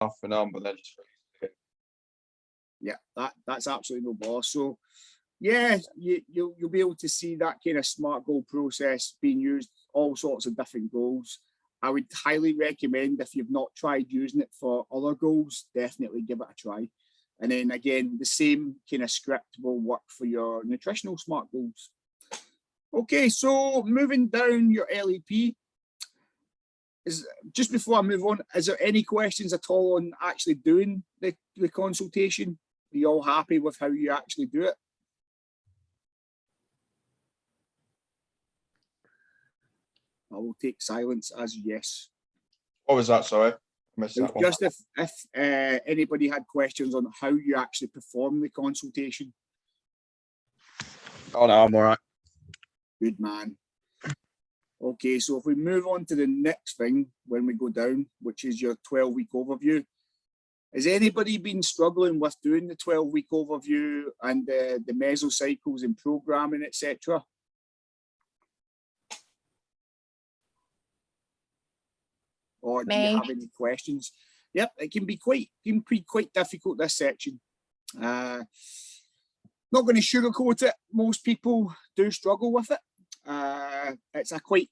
half an hour, but then just yeah, that's absolutely no bother. So yeah, you'll be able to see that kind of SMART goal process being used, all sorts of different goals. I would highly recommend, if you've not tried using it for other goals, definitely give it a try. And then again, the same kind of script will work for your nutritional SMART goals. Okay, so moving down your LEP, just before I move on, is there any questions at all on actually doing the consultation? Are you all happy with how you actually do it? I will take silence as yes. What was that? Sorry, I missed that one. Just if anybody had questions on how you actually perform the consultation. Oh no, I'm all right. Good man. Okay, so if we move on to the next thing when we go down, which is your 12-week overview. Has anybody been struggling with doing the 12-week overview and the mesocycles and programming, etc.? Or do you have any questions? Yep, it can be quite difficult, this section. Not going to sugarcoat it. Most people do struggle with it. It's a quite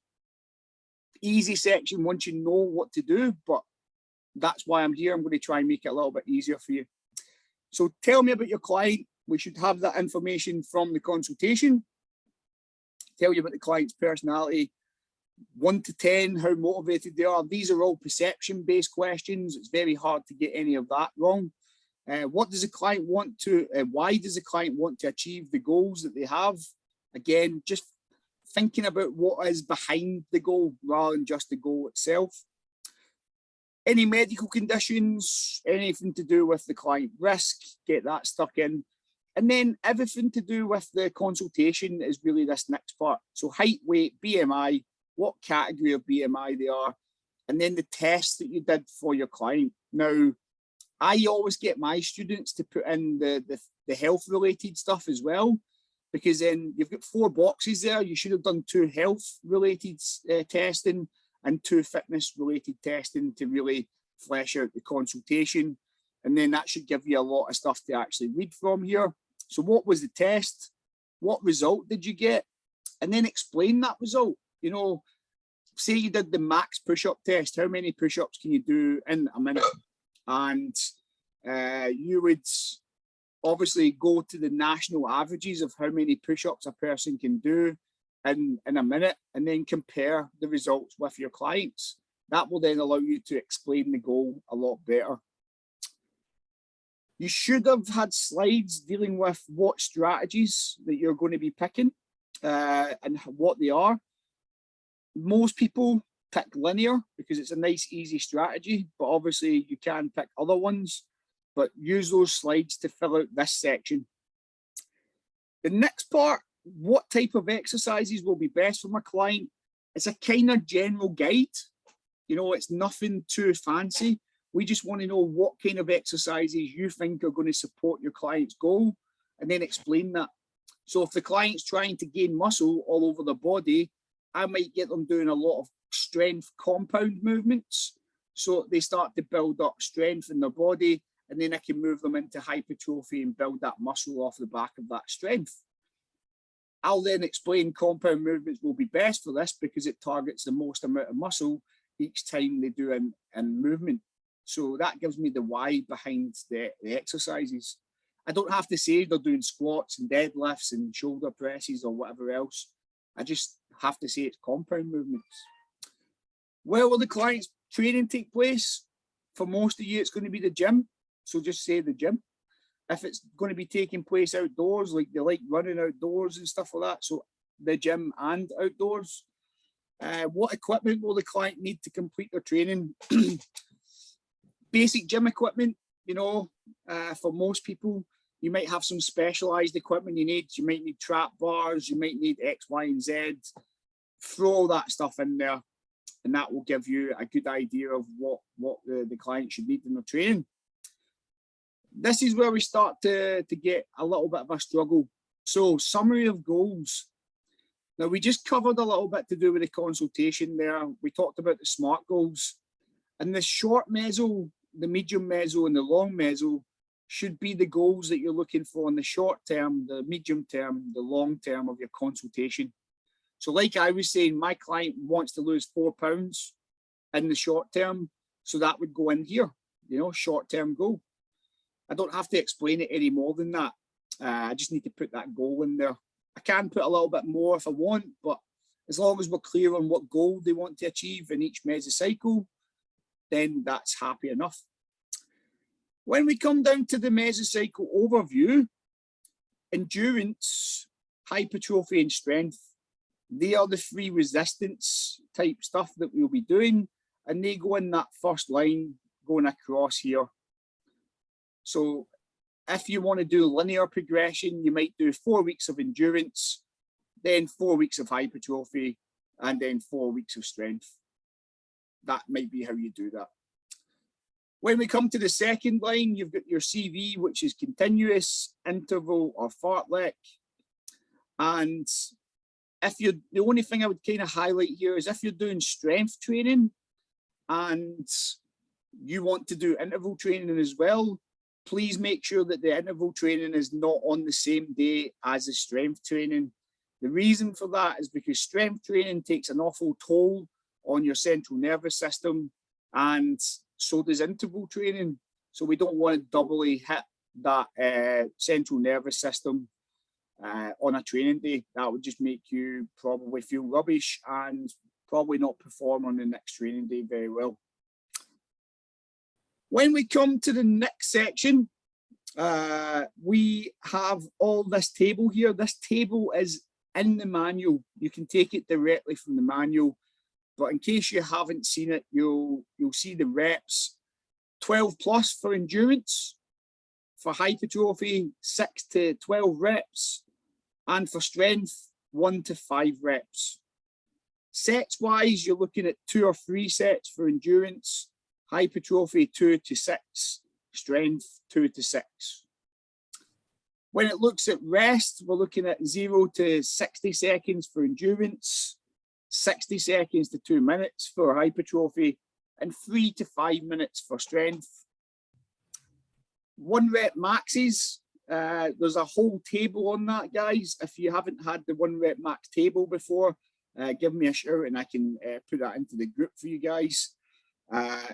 easy section once you know what to do, but that's why I'm here. I'm going to try and make it a little bit easier for you. So tell me about your client. We should have that information from the consultation. Tell you about the client's personality, 1 to 10, how motivated they are. These are all perception-based questions. It's very hard to get any of that wrong. What does the client want to, why does the client want to achieve the goals that they have? Again, just thinking about what is behind the goal rather than just the goal itself. Any medical conditions, anything to do with the client risk, get that stuck in. And then everything to do with the consultation is really this next part. So height, weight, BMI, what category of BMI they are, and then the tests that you did for your client. Now, I always get my students to put in the health related stuff as well, because then you've got 4 boxes there. You should have done 2 health related testing and 2 fitness related testing to really flesh out the consultation. And then that should give you a lot of stuff to actually read from here. So what was the test? What result did you get? And then explain that result. You know, say you did the max push-up test. How many push-ups can you do in a minute? And you would obviously go to the national averages of how many push-ups a person can do in a minute, and then compare the results with your clients. That will then allow you to explain the goal a lot better. You should have had slides dealing with what strategies that you're going to be picking and what they are. Most people pick linear because it's a nice, easy strategy, but obviously you can pick other ones, but use those slides to fill out this section. The next part, what type of exercises will be best for my client? It's a kind of general guide. You know, it's nothing too fancy. We just want to know what kind of exercises you think are going to support your client's goal, and then explain that. So if the client's trying to gain muscle all over the body, I might get them doing a lot of strength compound movements. So they start to build up strength in their body, and then I can move them into hypertrophy and build that muscle off the back of that strength. I'll then explain compound movements will be best for this because it targets the most amount of muscle each time they do a movement. So that gives me the why behind the exercises. I don't have to say they're doing squats and deadlifts and shoulder presses or whatever else. I just have to say it's compound movements. Where will the client's training take place? For most of you, it's going to be the gym. So just say the gym. If it's going to be taking place outdoors, like they like running outdoors and stuff like that, so the gym and outdoors. What equipment will the client need to complete their training? Basic gym equipment, you know, for most people, you might have some specialized equipment you need. You might need trap bars, you might need X, Y, and Z. Throw all that stuff in there, and that will give you a good idea of what the client should need in their training. This is where we start to get a little bit of a struggle. So summary of goals. Now we just covered a little bit to do with the consultation there. We talked about the SMART goals. And the short meso the medium meso and the long meso should be the goals that you're looking for in the short term, the medium term, the long term of your consultation. So like I was saying, my client wants to lose 4 pounds in the short term. So that would go in here, you know, short term goal. I don't have to explain it any more than that. I just need to put that goal in there. I can put a little bit more if I want, but as long as we're clear on what goal they want to achieve in each mesocycle, then that's happy enough. When we come down to the mesocycle overview, endurance, hypertrophy and strength, they are the 3 resistance type stuff that we'll be doing, and they go in that first line going across here. So if you want to do linear progression, you might do 4 weeks of endurance, then 4 weeks of hypertrophy, and then 4 weeks of strength. That might be how you do that. When we come to the second line, you've got your CV, which is continuous, interval, or fartlek. And if you're, the only thing I would kind of highlight here is if you're doing strength training and you want to do interval training as well, please make sure that the interval training is not on the same day as the strength training. The reason for that is because strength training takes an awful toll on your central nervous system, and so does interval training. So we don't want to doubly hit that central nervous system on a training day. That would just make you probably feel rubbish and probably not perform on the next training day very well. When we come to the next section, we have all this table here. This table is in the manual. You can take it directly from the manual, but in case you haven't seen it, you'll see the reps. 12 plus for endurance, for hypertrophy 6 to 12 reps, and for strength 1 to 5 reps. Sets wise, you're looking at 2 or 3 sets for endurance, hypertrophy 2 to 6, strength 2 to 6. When it looks at rest, we're looking at 0 to 60 seconds for endurance, 60 seconds to 2 minutes for hypertrophy, and 3 to 5 minutes for strength. 1 rep maxes, there's a whole table on that, guys. If you haven't had the 1 rep max table before, give me a shout and I can put that into the group for you guys.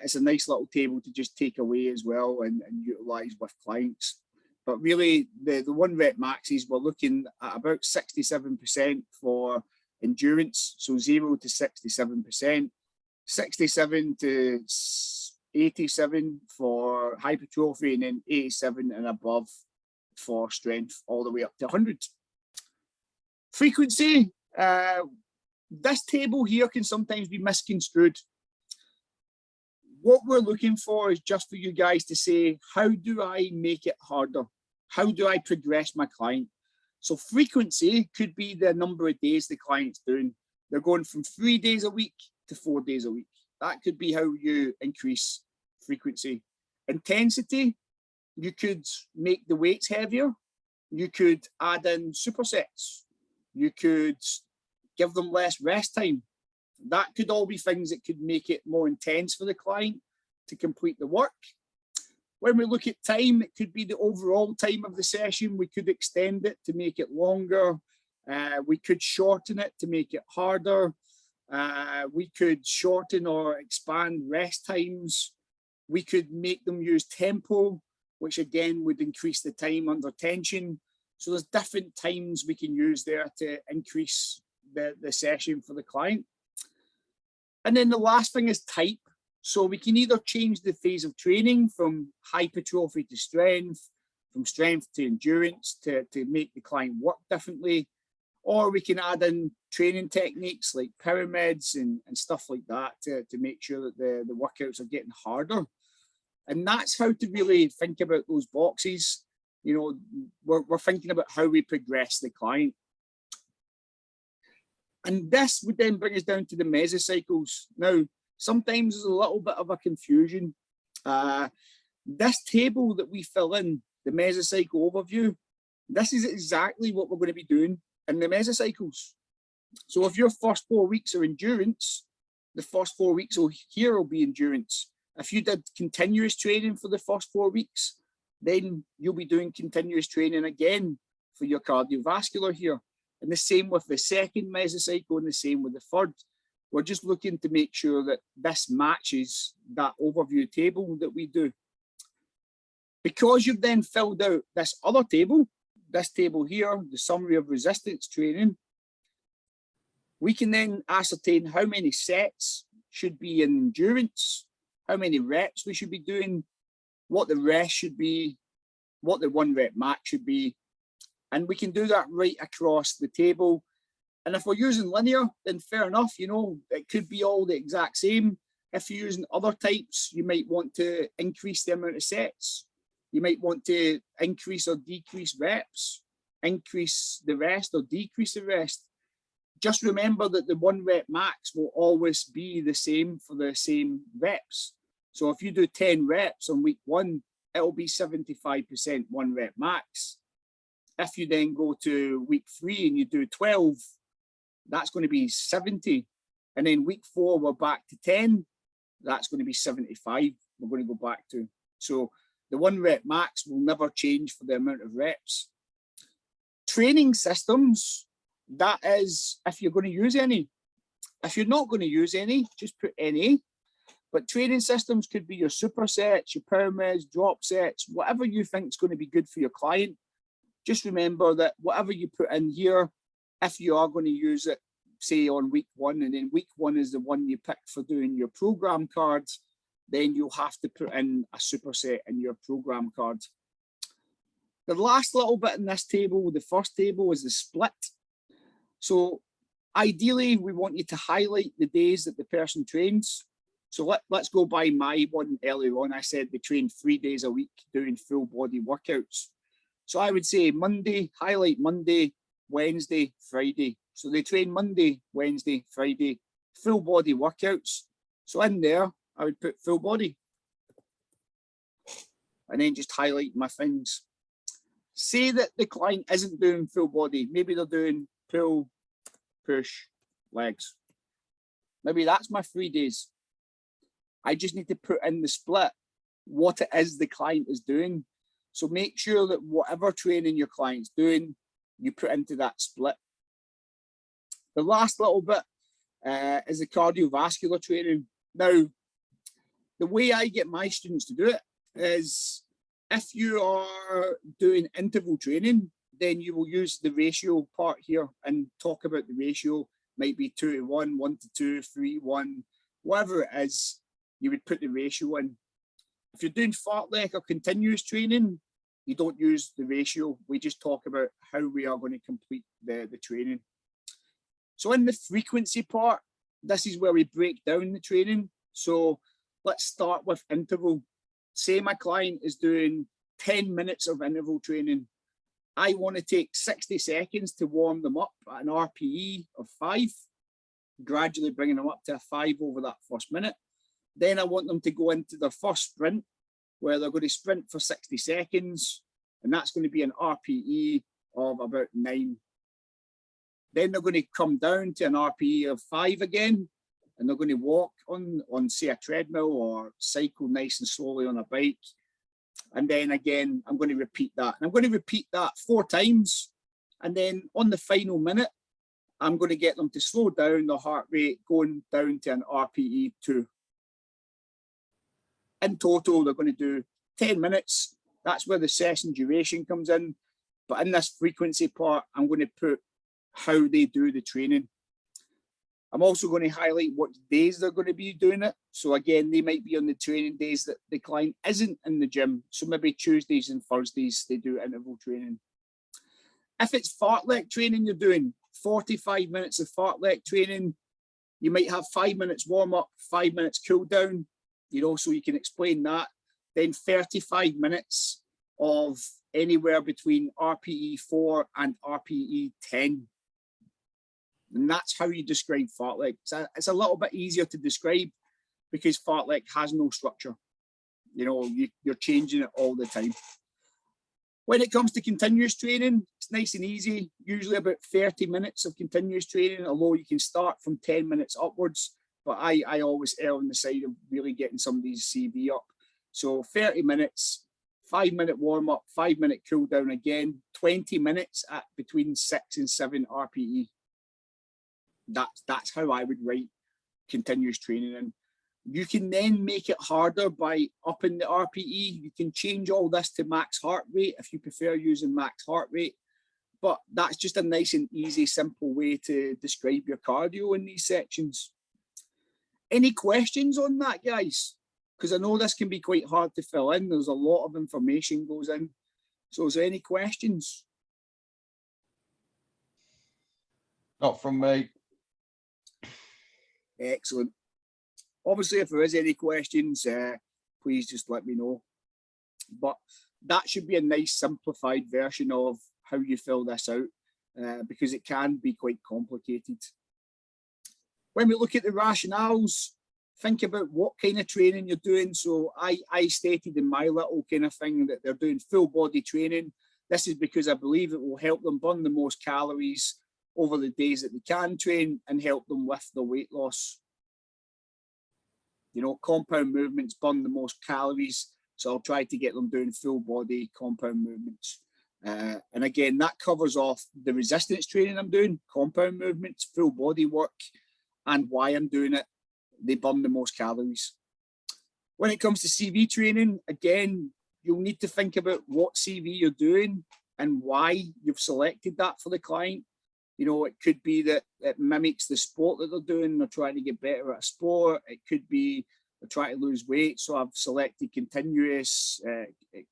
It's a nice little table to just take away as well and utilize with clients. But really, the 1 rep maxes, we're looking at about 67% for endurance, so 0 to 67%, 67 to 87 for hypertrophy, and then 87 and above for strength, all the way up to 100. Frequency, this table here can sometimes be misconstrued. What we're looking for is just for you guys to say, how do I make it harder? How do I progress my client? So frequency could be the number of days the client's doing. They're going from 3 days a week to 4 days a week. That could be how you increase frequency. Intensity, you could make the weights heavier. You could add in supersets. You could give them less rest time. That could all be things that could make it more intense for the client to complete the work. When we look at time, it could be the overall time of the session. We could extend it to make it longer. We could shorten it to make it harder. We could shorten or expand rest times. We could make them use tempo, which again would increase the time under tension. So there's different times we can use there to increase the session for the client. And then the last thing is type. So we can either change the phase of training from hypertrophy to strength, from strength to endurance to make the client work differently, or we can add in training techniques like pyramids and stuff like that to make sure that the workouts are getting harder. And that's how to really think about those boxes. You know, we're thinking about how we progress the client. And this would then bring us down to the mesocycles. Now, sometimes there's a little bit of a confusion. This table that we fill in, the mesocycle overview, this is exactly what we're going to be doing in the mesocycles. So if your first 4 weeks are endurance, the first 4 weeks here will be endurance. If you did continuous training for the first 4 weeks, then you'll be doing continuous training again for your cardiovascular here. And the same with the second mesocycle and the same with the third. We're just looking to make sure that this matches that overview table that we do. Because you've then filled out this other table, this table here, the summary of resistance training, we can then ascertain how many sets should be in endurance, how many reps we should be doing, what the rest should be, what the 1 rep max should be. And we can do that right across the table. And if we're using linear, then fair enough, you know, it could be all the exact same. If you're using other types, you might want to increase the amount of sets. You might want to increase or decrease reps, increase the rest or decrease the rest. Just remember that the 1 rep max will always be the same for the same reps. So if you do 10 reps on week 1, it'll be 75% 1 rep max. If you then go to week 3 and you do 12, that's going to be 70. And then week 4, we're back to 10. That's going to be 75. We're going to go back to. So the 1 rep max will never change for the amount of reps. Training systems, that is if you're going to use any. If you're not going to use any, just put any. But training systems could be your supersets, your pyramids, drop sets, whatever you think is going to be good for your client. Just remember that whatever you put in here, if you are going to use it, say on week 1, and then week 1 is the one you pick for doing your program cards, then you'll have to put in a superset in your program card. The last little bit in this table, the first table, is the split. So ideally, we want you to highlight the days that the person trains. So let's go by my one earlier on. I said they train 3 days a week doing full body workouts. So I would say Monday, highlight Monday, Wednesday, Friday. So they train Monday, Wednesday, Friday, full body workouts. So in there, I would put full body. And then just highlight my things. Say that the client isn't doing full body. Maybe they're doing pull, push, legs. Maybe that's my 3 days. I just need to put in the split, what it is the client is doing. So make sure that whatever training your client's doing, you put into that split. The last little bit is the cardiovascular training. Now, the way I get my students to do it is if you are doing interval training, then you will use the ratio part here and talk about the ratio. Might be 2 to 1, 1 to 2, 3, 1, whatever it is, you would put the ratio in. If you're doing fartlek or continuous training, you don't use the ratio. We just talk about how we are going to complete the training. So in the frequency part, this is where we break down the training. So let's start with interval. Say my client is doing 10 minutes of interval training. I want to take 60 seconds to warm them up at an RPE of 5, gradually bringing them up to a 5 over that first minute. Then I want them to go into their first sprint, where they're going to sprint for 60 seconds, and that's going to be an RPE of about 9. Then they're going to come down to an RPE of 5 again, and they're going to walk on say, a treadmill or cycle nice and slowly on a bike. And then again, I'm going to repeat that. And I'm going to repeat that 4 times. And then on the final minute, I'm going to get them to slow down their heart rate, going down to an RPE 2. In total, they're going to do 10 minutes. That's where the session duration comes in. But in this frequency part, I'm going to put how they do the training. I'm also going to highlight what days they're going to be doing it. So again, they might be on the training days that the client isn't in the gym. So maybe Tuesdays and Thursdays, they do interval training. If it's fartlek training you're doing, 45 minutes of fartlek training, you might have 5 minutes warm up, 5 minutes cool down, you know, so you can explain that. Then 35 minutes of anywhere between RPE 4 and RPE 10. And that's how you describe fartlek. It's a little bit easier to describe because fartlek has no structure. You know, you're changing it all the time. When it comes to continuous training, it's nice and easy, usually about 30 minutes of continuous training, although you can start from 10 minutes upwards. but I always err on the side of really getting somebody's CV up. So 30 minutes, 5-minute warm up, 5-minute cool down again, 20 minutes at between 6 and 7 RPE. That's how I would write continuous training. And you can then make it harder by upping the RPE. You can change all this to max heart rate if you prefer using max heart rate. But that's just a nice and easy, simple way to describe your cardio in these sections. Any questions on that, guys? Because I know this can be quite hard to fill in. There's a lot of information goes in. So is there any questions? Not from me. Excellent. Obviously, if there is any questions, please just let me know. But that should be a nice simplified version of how you fill this out, because it can be quite complicated. When we look at the rationales, think about what kind of training you're doing. So I stated in my little kind of thing that they're doing full body training. This is because I believe it will help them burn the most calories over the days that they can train and help them with the weight loss. You know, compound movements burn the most calories. So I'll try to get them doing full body compound movements. And again, that covers off the resistance training I'm doing, compound movements, full body work, and why I'm doing it. They burn the most calories. When it comes to CV training, again, you'll need to think about what CV you're doing and why you've selected that for the client. You know, it could be that it mimics the sport that they're doing. They're trying to get better at a sport. It could be they're trying to lose weight. So I've selected continuous,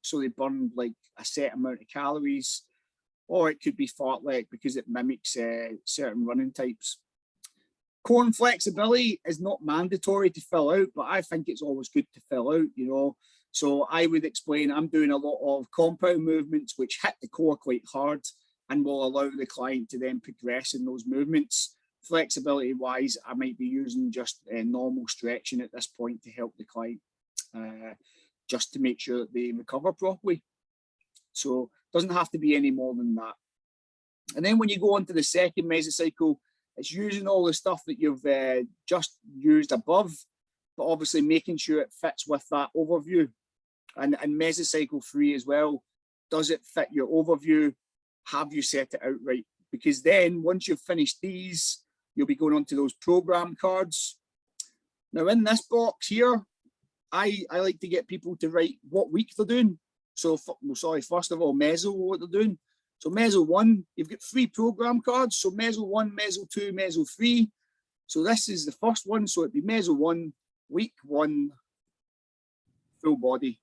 so they burn like a set amount of calories. Or it could be fartlek because it mimics certain running types. Core and flexibility is not mandatory to fill out, but I think it's always good to fill out, you know. So I would explain I'm doing a lot of compound movements which hit the core quite hard and will allow the client to then progress in those movements. Flexibility wise, I might be using just normal stretching at this point to help the client, just to make sure that they recover properly. So it doesn't have to be any more than that. And then when you go on to the second mesocycle, it's using all the stuff that you've just used above, but obviously making sure it fits with that overview. And mesocycle 3 as well, does it fit your overview? Have you set it out right? Because then once you've finished these, you'll be going on to those program cards. Now in this box here, I like to get people to write what week they're doing. So, first of all, meso, what they're doing. So meso 1, you've got 3 program cards. So meso 1, meso 2, meso 3. So this is the first one. So it'd be meso 1, week 1, full body.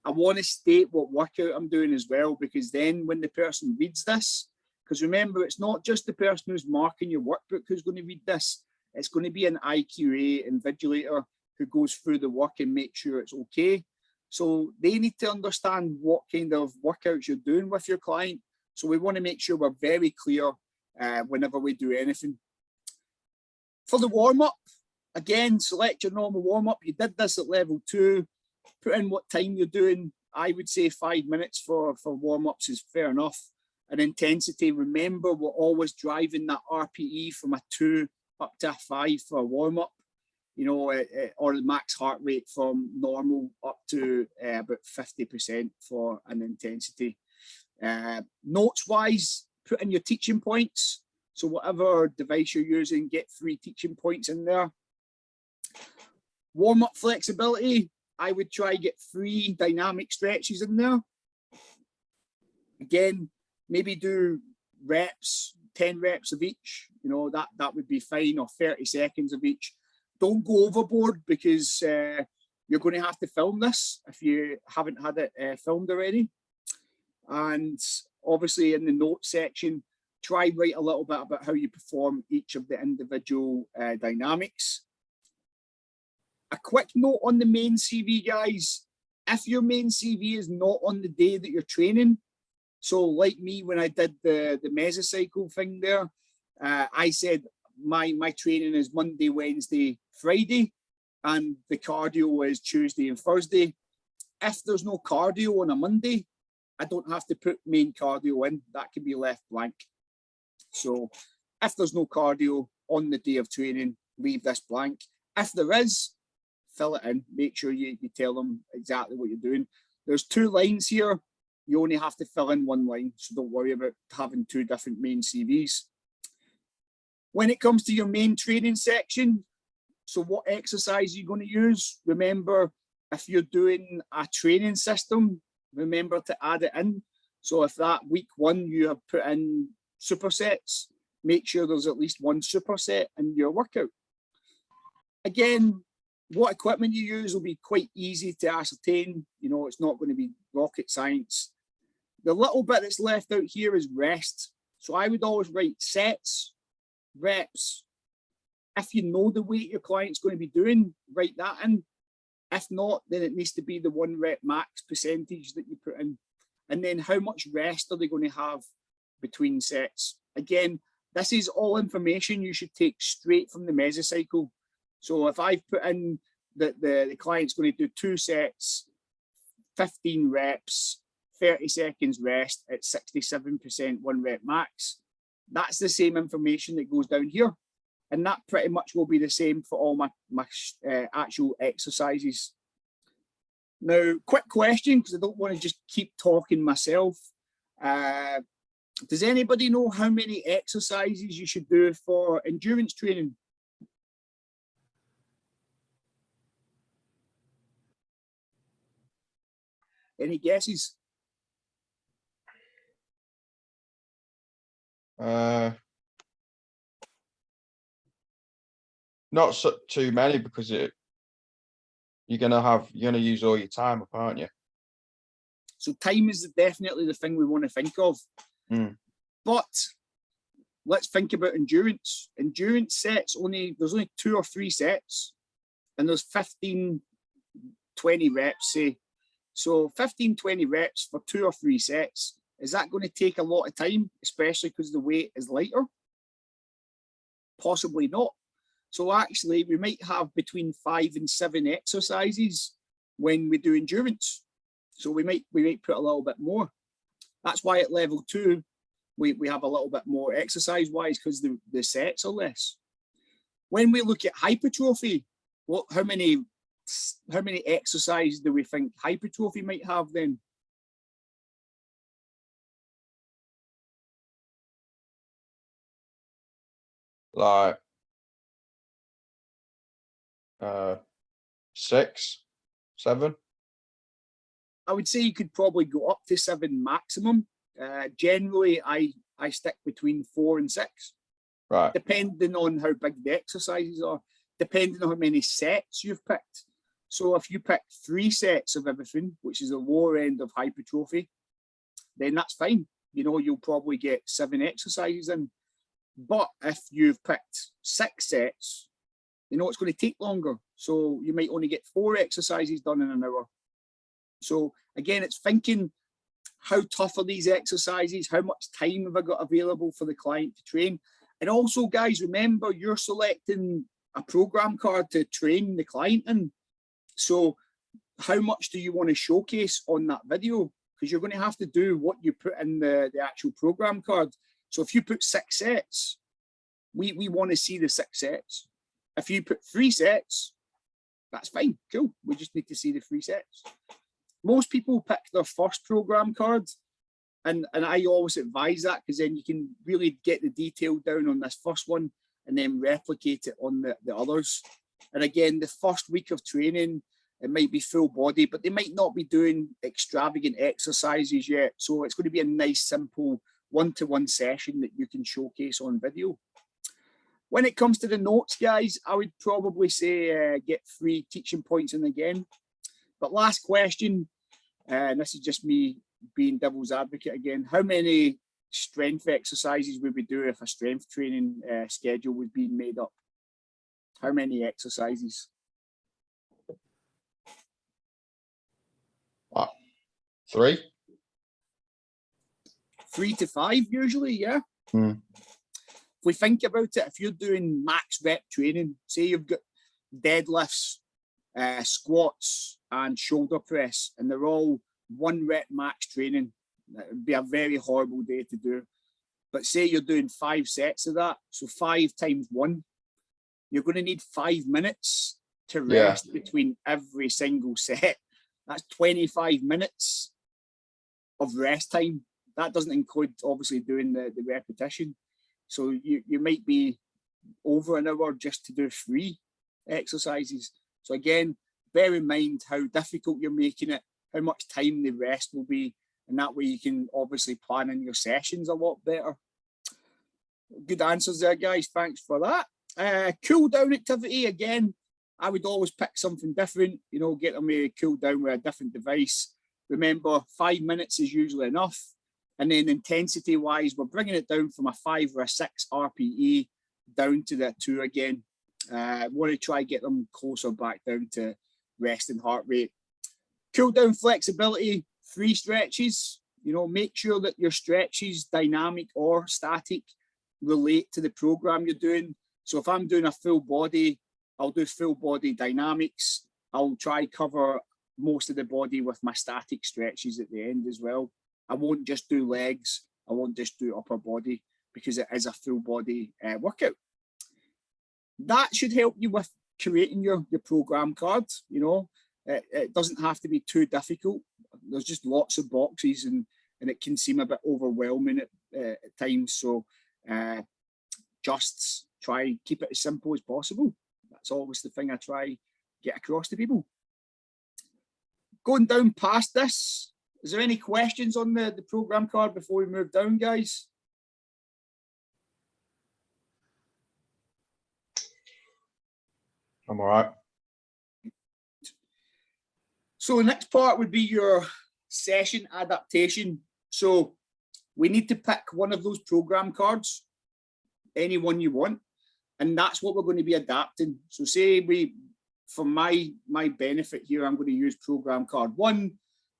I want to state what workout I'm doing as well, because then when the person reads this, because remember, it's not just the person who's marking your workbook who's going to read this. It's going to be an IQA invigilator who goes through the work and makes sure it's okay. So they need to understand what kind of workouts you're doing with your client. So we want to make sure we're very clear whenever we do anything. For the warm-up, again, select your normal warm-up. You did this at level 2. Put in what time you're doing. I would say 5 minutes for warm-ups is fair enough. And intensity, remember, we're always driving that RPE from a 2 up to a 5 for a warm-up, you know, or the max heart rate from normal up to about 50% for an intensity. Notes-wise, put in your teaching points. So whatever device you're using, get 3 teaching points in there. Warm-up flexibility, I would try get 3 dynamic stretches in there. Again, maybe do reps, 10 reps of each, you know, that would be fine, or 30 seconds of each. Don't go overboard, because you're going to have to film this if you haven't had it filmed already. And obviously in the notes section, try write a little bit about how you perform each of the individual dynamics. A quick note on the main CV, guys. If your main CV is not on the day that you're training, so like me when I did the mesocycle thing there, I said my training is Monday, Wednesday, Friday, and the cardio is Tuesday and Thursday. If there's no cardio on a Monday, I don't have to put main cardio in. That can be left blank. So If there's no cardio on the day of training, leave this blank. If there is, fill it in. Make sure you tell them exactly what you're doing. There's 2 lines here. You only have to fill in 1 line, so don't worry about having 2 different main CVs. When it comes to your main training section, so what exercise are you going to use? Remember, if you're doing a training system, remember to add it in. So if that week 1 you have put in supersets, make sure there's at least 1 superset in your workout. Again, what equipment you use will be quite easy to ascertain. You know, it's not going to be rocket science. The little bit that's left out here is rest. So I would always write sets, reps. If you know the weight your client's going to be doing, write that in. If not, then it needs to be the 1 rep max percentage that you put in. And then how much rest are they going to have between sets? Again, this is all information you should take straight from the mesocycle. So if I've put in that the client's going to do 2 sets, 15 reps, 30 seconds rest at 67% 1 rep max, that's the same information that goes down here. And that pretty much will be the same for all my actual exercises. Now, quick question, because I don't want to just keep talking myself. Does anybody know how many exercises you should do for endurance training? Any guesses? Not too many, because you're gonna use all your time up, aren't you? So time is definitely the thing we want to think of. But let's think about endurance. Endurance sets there's only 2 or 3 sets, and there's 15, 20 reps, say. So 15, 20 reps for 2 or 3 sets. Is that going to take a lot of time, especially because the weight is lighter? Possibly not. So actually, we might have between 5 and 7 exercises when we do endurance. So we might put a little bit more. That's why at level 2, we have a little bit more exercise-wise, because the sets are less. When we look at hypertrophy, how many exercises do we think hypertrophy might have then? Like 6, 7. I would say you could probably go up to 7 maximum. Generally, I stick between 4 and 6. Right. Depending on how big the exercises are, depending on how many sets you've picked. So if you pick 3 sets of everything, which is the lower end of hypertrophy, then that's fine. You know, you'll probably get 7 exercises in. But if you've picked 6 sets, you know it's going to take longer. So you might only get 4 exercises done in an hour. So again, it's thinking, how tough are these exercises? How much time have I got available for the client to train? And also, guys, remember, you're selecting a program card to train the client in. So how much do you want to showcase on that video? Because you're going to have to do what you put in the actual program card. So if you put 6 sets, we want to see the 6 sets. If you put 3 sets, that's fine, cool. We just need to see the 3 sets. Most people pick their first program card, and I always advise that, because then you can really get the detail down on this first one and then replicate it on the others. And again, the first week of training, it might be full body, but they might not be doing extravagant exercises yet. So it's going to be a nice, simple one-to-one session that you can showcase on video. When it comes to the notes, guys, I would probably say get 3 teaching points in again. But last question, and this is just me being devil's advocate again, how many strength exercises would we do if a strength training schedule was being made up? How many exercises? 3. 3 to 5 usually, yeah. If we think about it, if you're doing max rep training, say you've got deadlifts, squats and shoulder press, and they're all 1 rep max training, that would be a very horrible day to do. But say you're doing 5 sets of that, so 5 times 1, you're going to need 5 minutes to rest between every single set. That's 25 minutes of rest time. That doesn't include obviously doing the repetition. So you might be over an hour just to do 3 exercises. So again, bear in mind how difficult you're making it, how much time the rest will be, and that way you can obviously plan in your sessions a lot better. Good answers there, guys. Thanks for that. Cool down activity, again, I would always pick something different, you know, get them to cool down with a different device. Remember, 5 minutes is usually enough. And then intensity wise, we're bringing it down from a 5 or a 6 RPE down to the 2 again. Want to try get them closer back down to resting heart rate. Cool down flexibility, 3 stretches. You know, make sure that your stretches, dynamic or static, relate to the program you're doing. So if I'm doing a full body, I'll do full body dynamics. I'll try cover most of the body with my static stretches at the end as well. I won't just do legs. I won't just do upper body because it is a full body workout. That should help you with creating your program card. You know, it doesn't have to be too difficult. There's just lots of boxes and it can seem a bit overwhelming at times. So just try keep it as simple as possible. That's always the thing I try get across to people. Going down past this, is there any questions on the program card before we move down, guys? I'm all right. So the next part would be your session adaptation. So we need to pick one of those program cards, any one you want, and that's what we're going to be adapting. So say for my benefit here, I'm going to use program card 1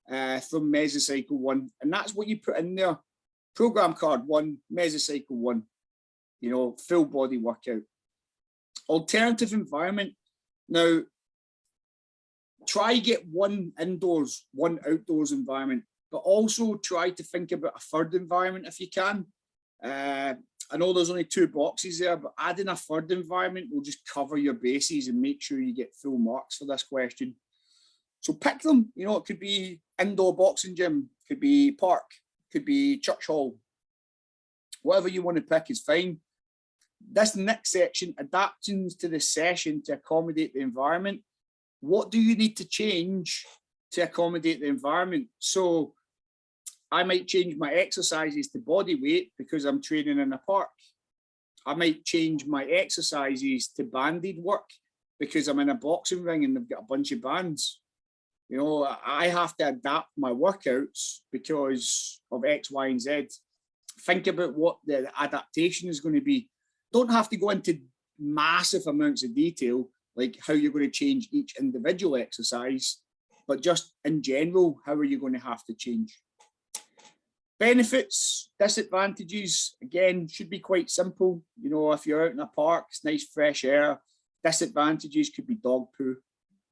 from Mesocycle 1, and that's what you put in there. Program card 1, Mesocycle 1, you know, full body workout. Alternative environment. Now, try get 1 indoors, 1 outdoors environment, but also try to think about a third environment if you can. I know there's only 2 boxes there, but adding a third environment will just cover your bases and make sure you get full marks for this question. So pick them. You know, it could be indoor boxing gym, could be park, could be church hall. Whatever you want to pick is fine. This next section, adaptations to the session to accommodate the environment. What do you need to change to accommodate the environment? So I might change my exercises to body weight because I'm training in a park. I might change my exercises to banded work because I'm in a boxing ring and they've got a bunch of bands. You know, I have to adapt my workouts because of X, Y, and Z. Think about what the adaptation is going to be. Don't have to go into massive amounts of detail, like how you're going to change each individual exercise, but just in general, how are you going to have to change? Benefits, disadvantages, again, should be quite simple. You know, if you're out in a park, it's nice fresh air. Disadvantages could be dog poo.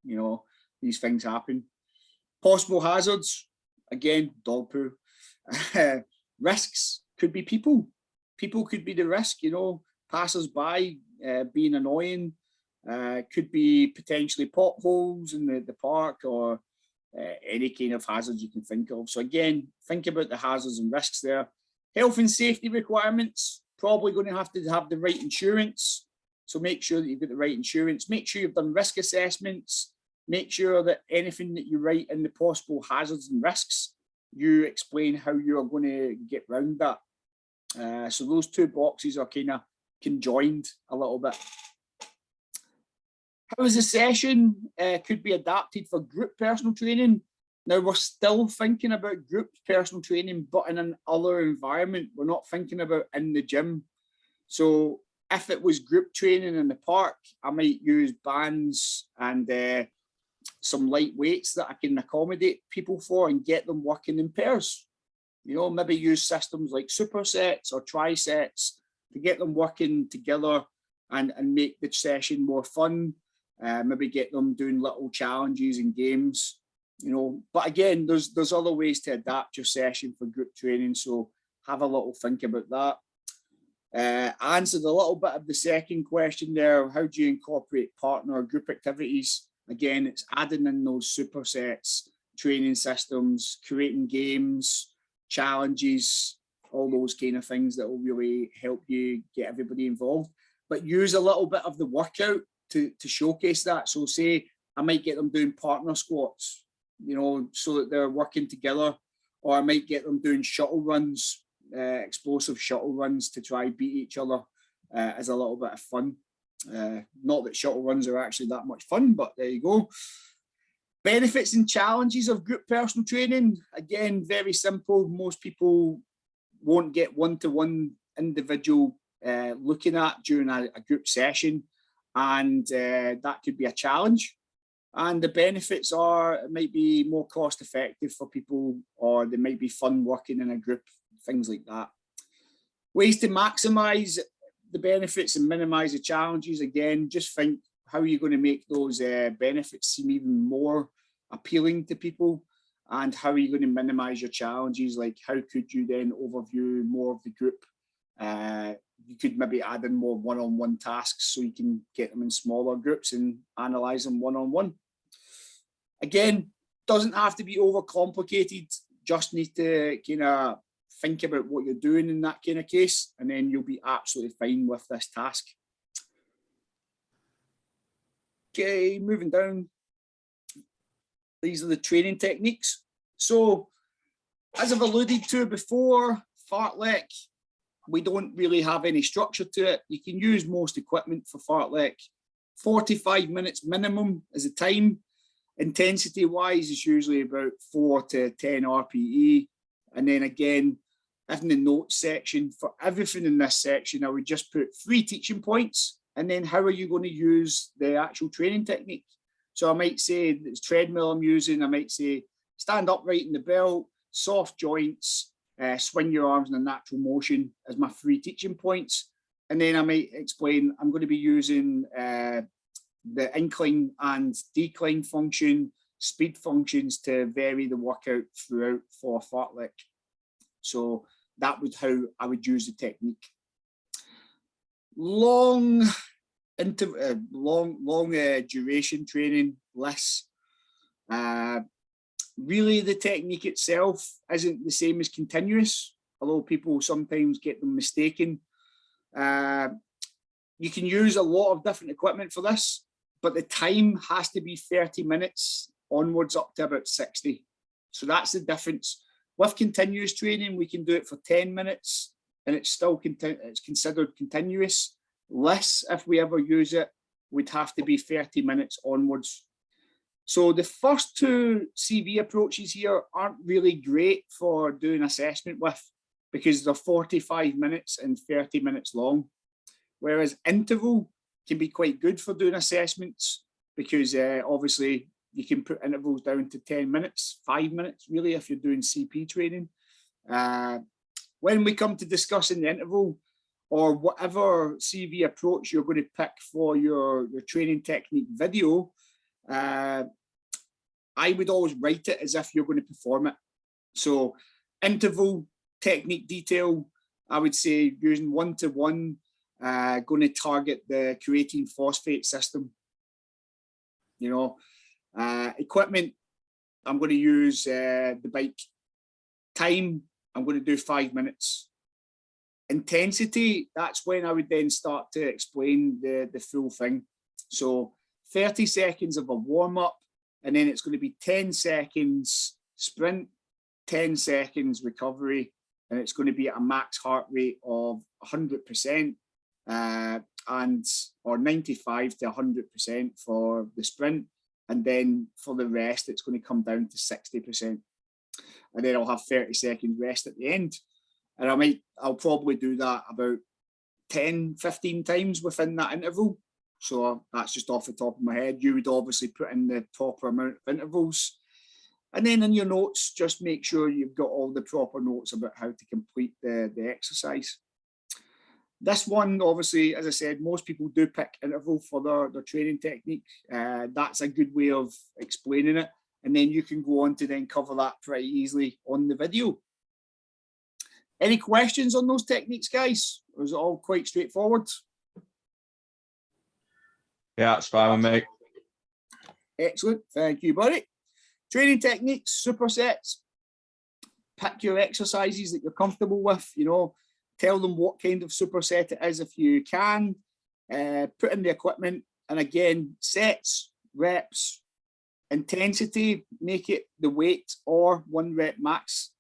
You know, these things happen. Possible hazards, again, dog poo. Risks could be people. People could be the risk, you know, passers-by being annoying. Could be potentially potholes in the park or any kind of hazards you can think of. So again, think about the hazards and risks there. Health and safety requirements, probably going to have the right insurance. So make sure that you've got the right insurance. Make sure you've done risk assessments. Make sure that anything that you write in the possible hazards and risks, you explain how you're going to get around that. So those 2 boxes are kind of conjoined a little bit. How is the session could be adapted for group personal training? Now we're still thinking about group personal training, but in another environment. We're not thinking about in the gym. So if it was group training in the park, I might use bands and some light weights that I can accommodate people for and get them working in pairs. You know, maybe use systems like supersets or trisets to get them working together and make the session more fun. Maybe get them doing little challenges and games, you know. But again, there's other ways to adapt your session for group training. So have a little think about that. Answered a little bit of the second question there. How do you incorporate partner or group activities? Again, it's adding in those supersets, training systems, creating games, challenges, all those kind of things that will really help you get everybody involved. But use a little bit of the workout to showcase that. So say I might get them doing partner squats, you know, so that they're working together, or I might get them doing shuttle runs, explosive shuttle runs to try beat each other as a little bit of fun. Not that shuttle runs are actually that much fun, but there you go. Benefits and challenges of group personal training. Again, very simple. Most people won't get one-to-one individual looking at during a group session, and that could be a challenge. And the benefits are it might be more cost effective for people, or they might be fun working in a group, things like that. Ways to maximize the benefits and minimize the challenges. Again, just think how are you going to make those benefits seem even more appealing to people, and how are you going to minimize your challenges? Like how could you then overview more of the group? You could maybe add in more one-on-one tasks so you can get them in smaller groups and analyze them one-on-one. Again, doesn't have to be overcomplicated, just need to kind of think about what you're doing in that kind of case, and then you'll be absolutely fine with this task. Okay, moving down. These are the training techniques. So, as I've alluded to before, fartlek, we don't really have any structure to it. You can use most equipment for fartlek. 45 minutes minimum is the time. Intensity wise, it's usually about 4 to 10 RPE. And then again, in the notes section, for everything in this section, I would just put 3 teaching points. And then how are you going to use the actual training technique? So I might say it's treadmill I'm using. I might say stand upright in the belt, soft joints, swing your arms in a natural motion as my 3 teaching points. And then I might explain I'm going to be using the incline and decline function, speed functions to vary the workout throughout for fartlek. So that would how I would use the technique. Long duration training, less. Really, the technique itself isn't the same as continuous, although people sometimes get them mistaken. You can use a lot of different equipment for this, but the time has to be 30 minutes onwards up to about 60. So that's the difference. With continuous training, we can do it for 10 minutes and it's still it's considered continuous. Less, if we ever use it, would have to be 30 minutes onwards. So the first 2 CV approaches here aren't really great for doing assessment with, because they're 45 minutes and 30 minutes long. Whereas interval can be quite good for doing assessments, because obviously you can put intervals down to 10 minutes, 5 minutes really if you're doing CP training. When we come to discussing the interval, or whatever CV approach you're going to pick for your training technique video, I would always write it as if you're going to perform it. So interval, technique detail, I would say using 1-to-1, going to target the creatine phosphate system. You know, equipment, I'm going to use the bike. Time, I'm going to do 5 minutes. Intensity, that's when I would then start to explain the full thing. So 30 seconds of a warm-up, and then it's going to be 10 seconds sprint, 10 seconds recovery, and it's going to be at a max heart rate of 100%, or 95 to 100% for the sprint. And then for the rest, it's going to come down to 60%. And then I'll have 30 seconds rest at the end. And I'll probably do that about 10, 15 times within that interval. So that's just off the top of my head. You would obviously put in the proper amount of intervals. And then in your notes, just make sure you've got all the proper notes about how to complete the exercise. This one, obviously, as I said, most people do pick interval for their training technique. That's a good way of explaining it. And then you can go on to then cover that pretty easily on the video. Any questions on those techniques, guys? Was it all quite straightforward? Yeah, it's fine with me. Excellent. Thank you, buddy. Training techniques, supersets. Pick your exercises that you're comfortable with, you know, tell them what kind of superset it is if you can, put in the equipment, and again, sets, reps, intensity, make it the weight or 1 rep max,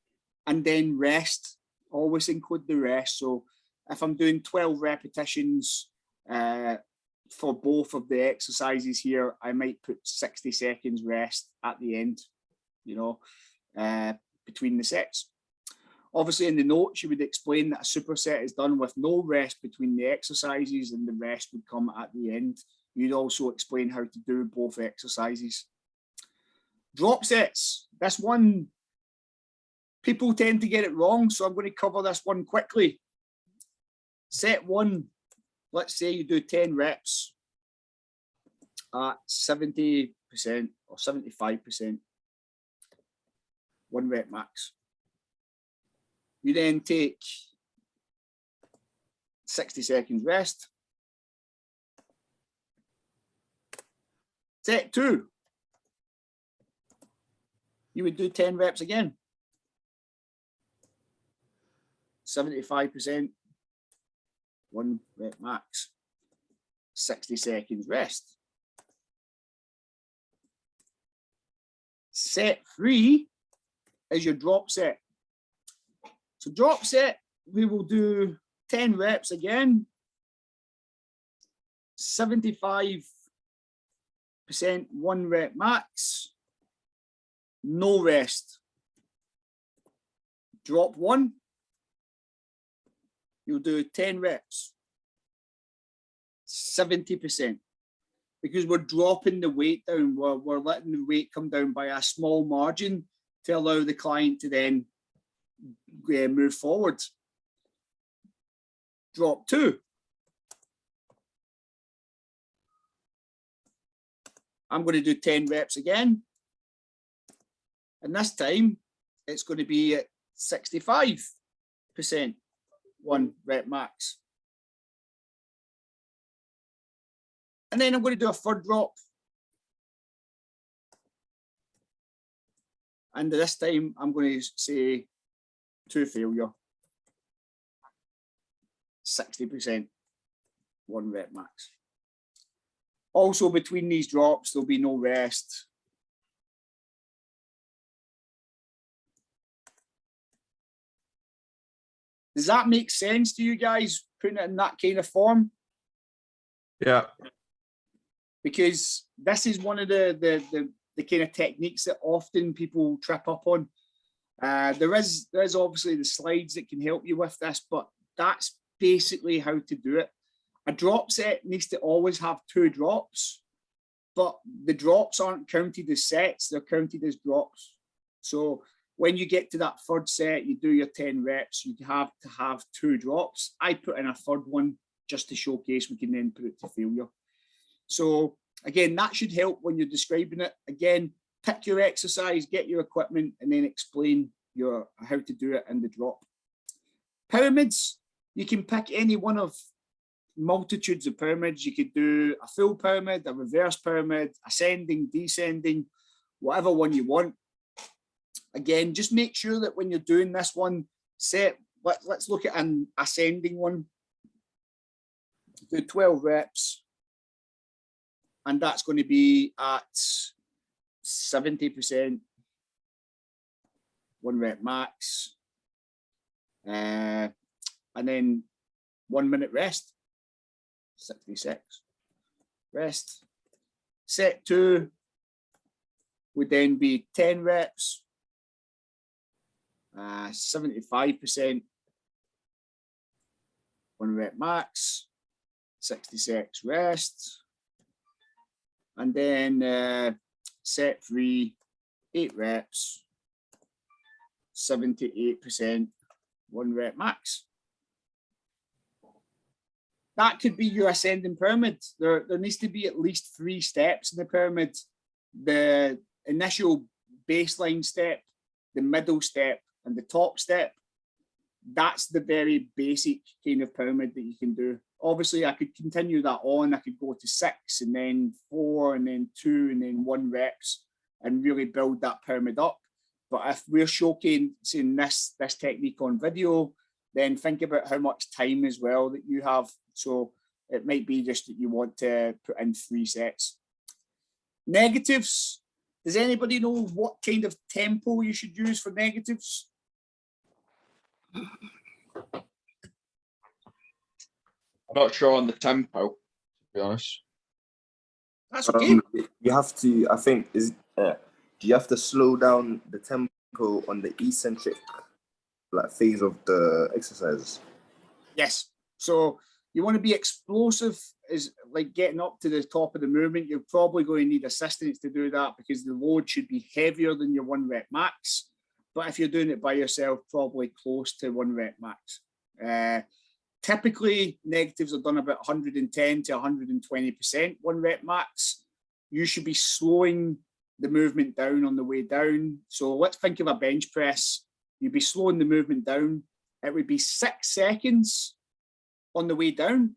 and then rest, always include the rest. So if I'm doing 12 repetitions for both of the exercises here, I might put 60 seconds rest at the end, you know, between the sets. Obviously in the notes, you would explain that a superset is done with no rest between the exercises and the rest would come at the end. You'd also explain how to do both exercises. Drop sets. This one, people tend to get it wrong, so I'm going to cover this one quickly. Set 1, let's say you do 10 reps at 70% or 75%, 1 rep max. You then take 60 seconds rest. Set 2, you would do 10 reps again. 75%, 1 rep max, 60 seconds rest. Set 3 is your drop set. So drop set, we will do 10 reps again, 75%, 1 rep max, no rest. Drop 1, you'll do 10 reps, 70%, because we're dropping the weight down. We're letting the weight come down by a small margin to allow the client to then move forward. Drop 2. I'm going to do 10 reps again. And this time it's going to be at 65%, 1 rep max. And then I'm going to do a third drop. And this time I'm going to say to failure, 60%, 1 rep max. Also between these drops, there'll be no rest. Does that make sense to you guys, putting it in that kind of form? Yeah. Because this is one of the kind of techniques that often people trip up on. There is obviously the slides that can help you with this, but that's basically how to do it. A drop set needs to always have 2 drops, but the drops aren't counted as sets, they're counted as drops. So when you get to that third set, you do your 10 reps, you have to have 2 drops. I put in a third one just to showcase we can then put it to failure. So again, that should help when you're describing it. Again, pick your exercise, get your equipment, and then explain how to do it in the drop. Pyramids, you can pick any one of multitudes of pyramids. You could do a full pyramid, a reverse pyramid, ascending, descending, whatever one you want. Again, just make sure that when you're doing this one, let's look at an ascending one. Do 12 reps. And that's going to be at 70%, 1 rep max. And then 1 minute rest, 66. Rest. Set 2 would then be 10 reps, 75%, 1 rep max, 66 rest. And then set 3, 8 reps, 78%, 1 rep max. That could be your ascending pyramid. There needs to be at least 3 steps in the pyramid. The initial baseline step, the middle step, and the top step. that's the very basic kind of pyramid that you can do. Obviously, I could continue that on. I could go to 6 and then 4 and then 2 and then 1 reps and really build that pyramid up. But if we're showcasing this technique on video, then think about how much time as well that you have. So it might be just that you want to put in 3 sets. Negatives. Does anybody know what kind of tempo you should use for negatives? I'm not sure on the tempo, to be honest. That's okay. You have to, I think, do you have to slow down the tempo on the eccentric phase of the exercise? Yes. So you want to be explosive, is like getting up to the top of the movement. You're probably going to need assistance to do that because the load should be heavier than your 1 rep max. But if you're doing it by yourself, probably close to 1 rep max. Typically, negatives are done about 110 to 120% 1 rep max. You should be slowing the movement down on the way down. So let's think of a bench press. You'd be slowing the movement down. It would be 6 seconds on the way down,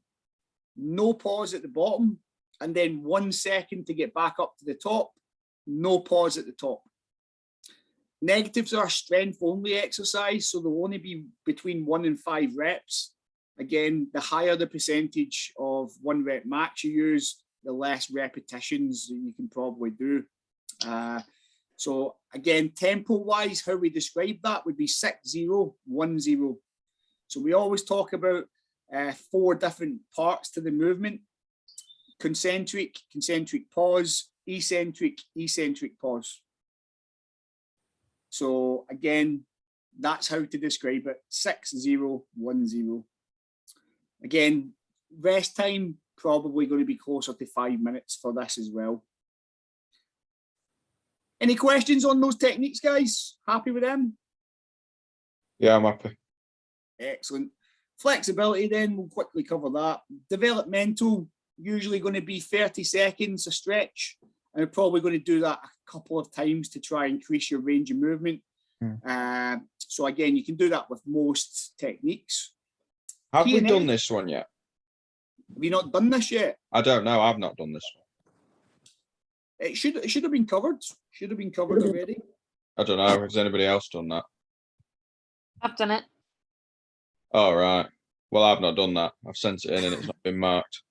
no pause at the bottom, and then 1 second to get back up to the top, no pause at the top. Negatives are a strength only exercise, so they'll only be between 1 and 5 reps. Again, the higher the percentage of 1 rep max you use, the less repetitions that you can probably do. So again, tempo wise, how we describe that would be 6-0-1-0. So we always talk about 4 different parts to the movement: concentric, concentric pause, eccentric, eccentric pause. So again, that's how to describe it: 6-0-1-0. Again, rest time probably going to be closer to 5 minutes for this as well. Any questions on those techniques, guys? Happy with them? Yeah, I'm happy. Excellent. Flexibility then, we'll quickly cover that. Developmental, usually going to be 30 seconds a stretch. And we're probably going to do that a couple of times to try and increase your range of movement. So again, you can do that with most techniques. Have we done this one yet? Have you not done this yet? I don't know. I've not done this one. It should have been covered. Should have been covered already. I don't know. Has anybody else done that? I've done it. All right. Well, I've not done that. I've sent it in and it's not been marked.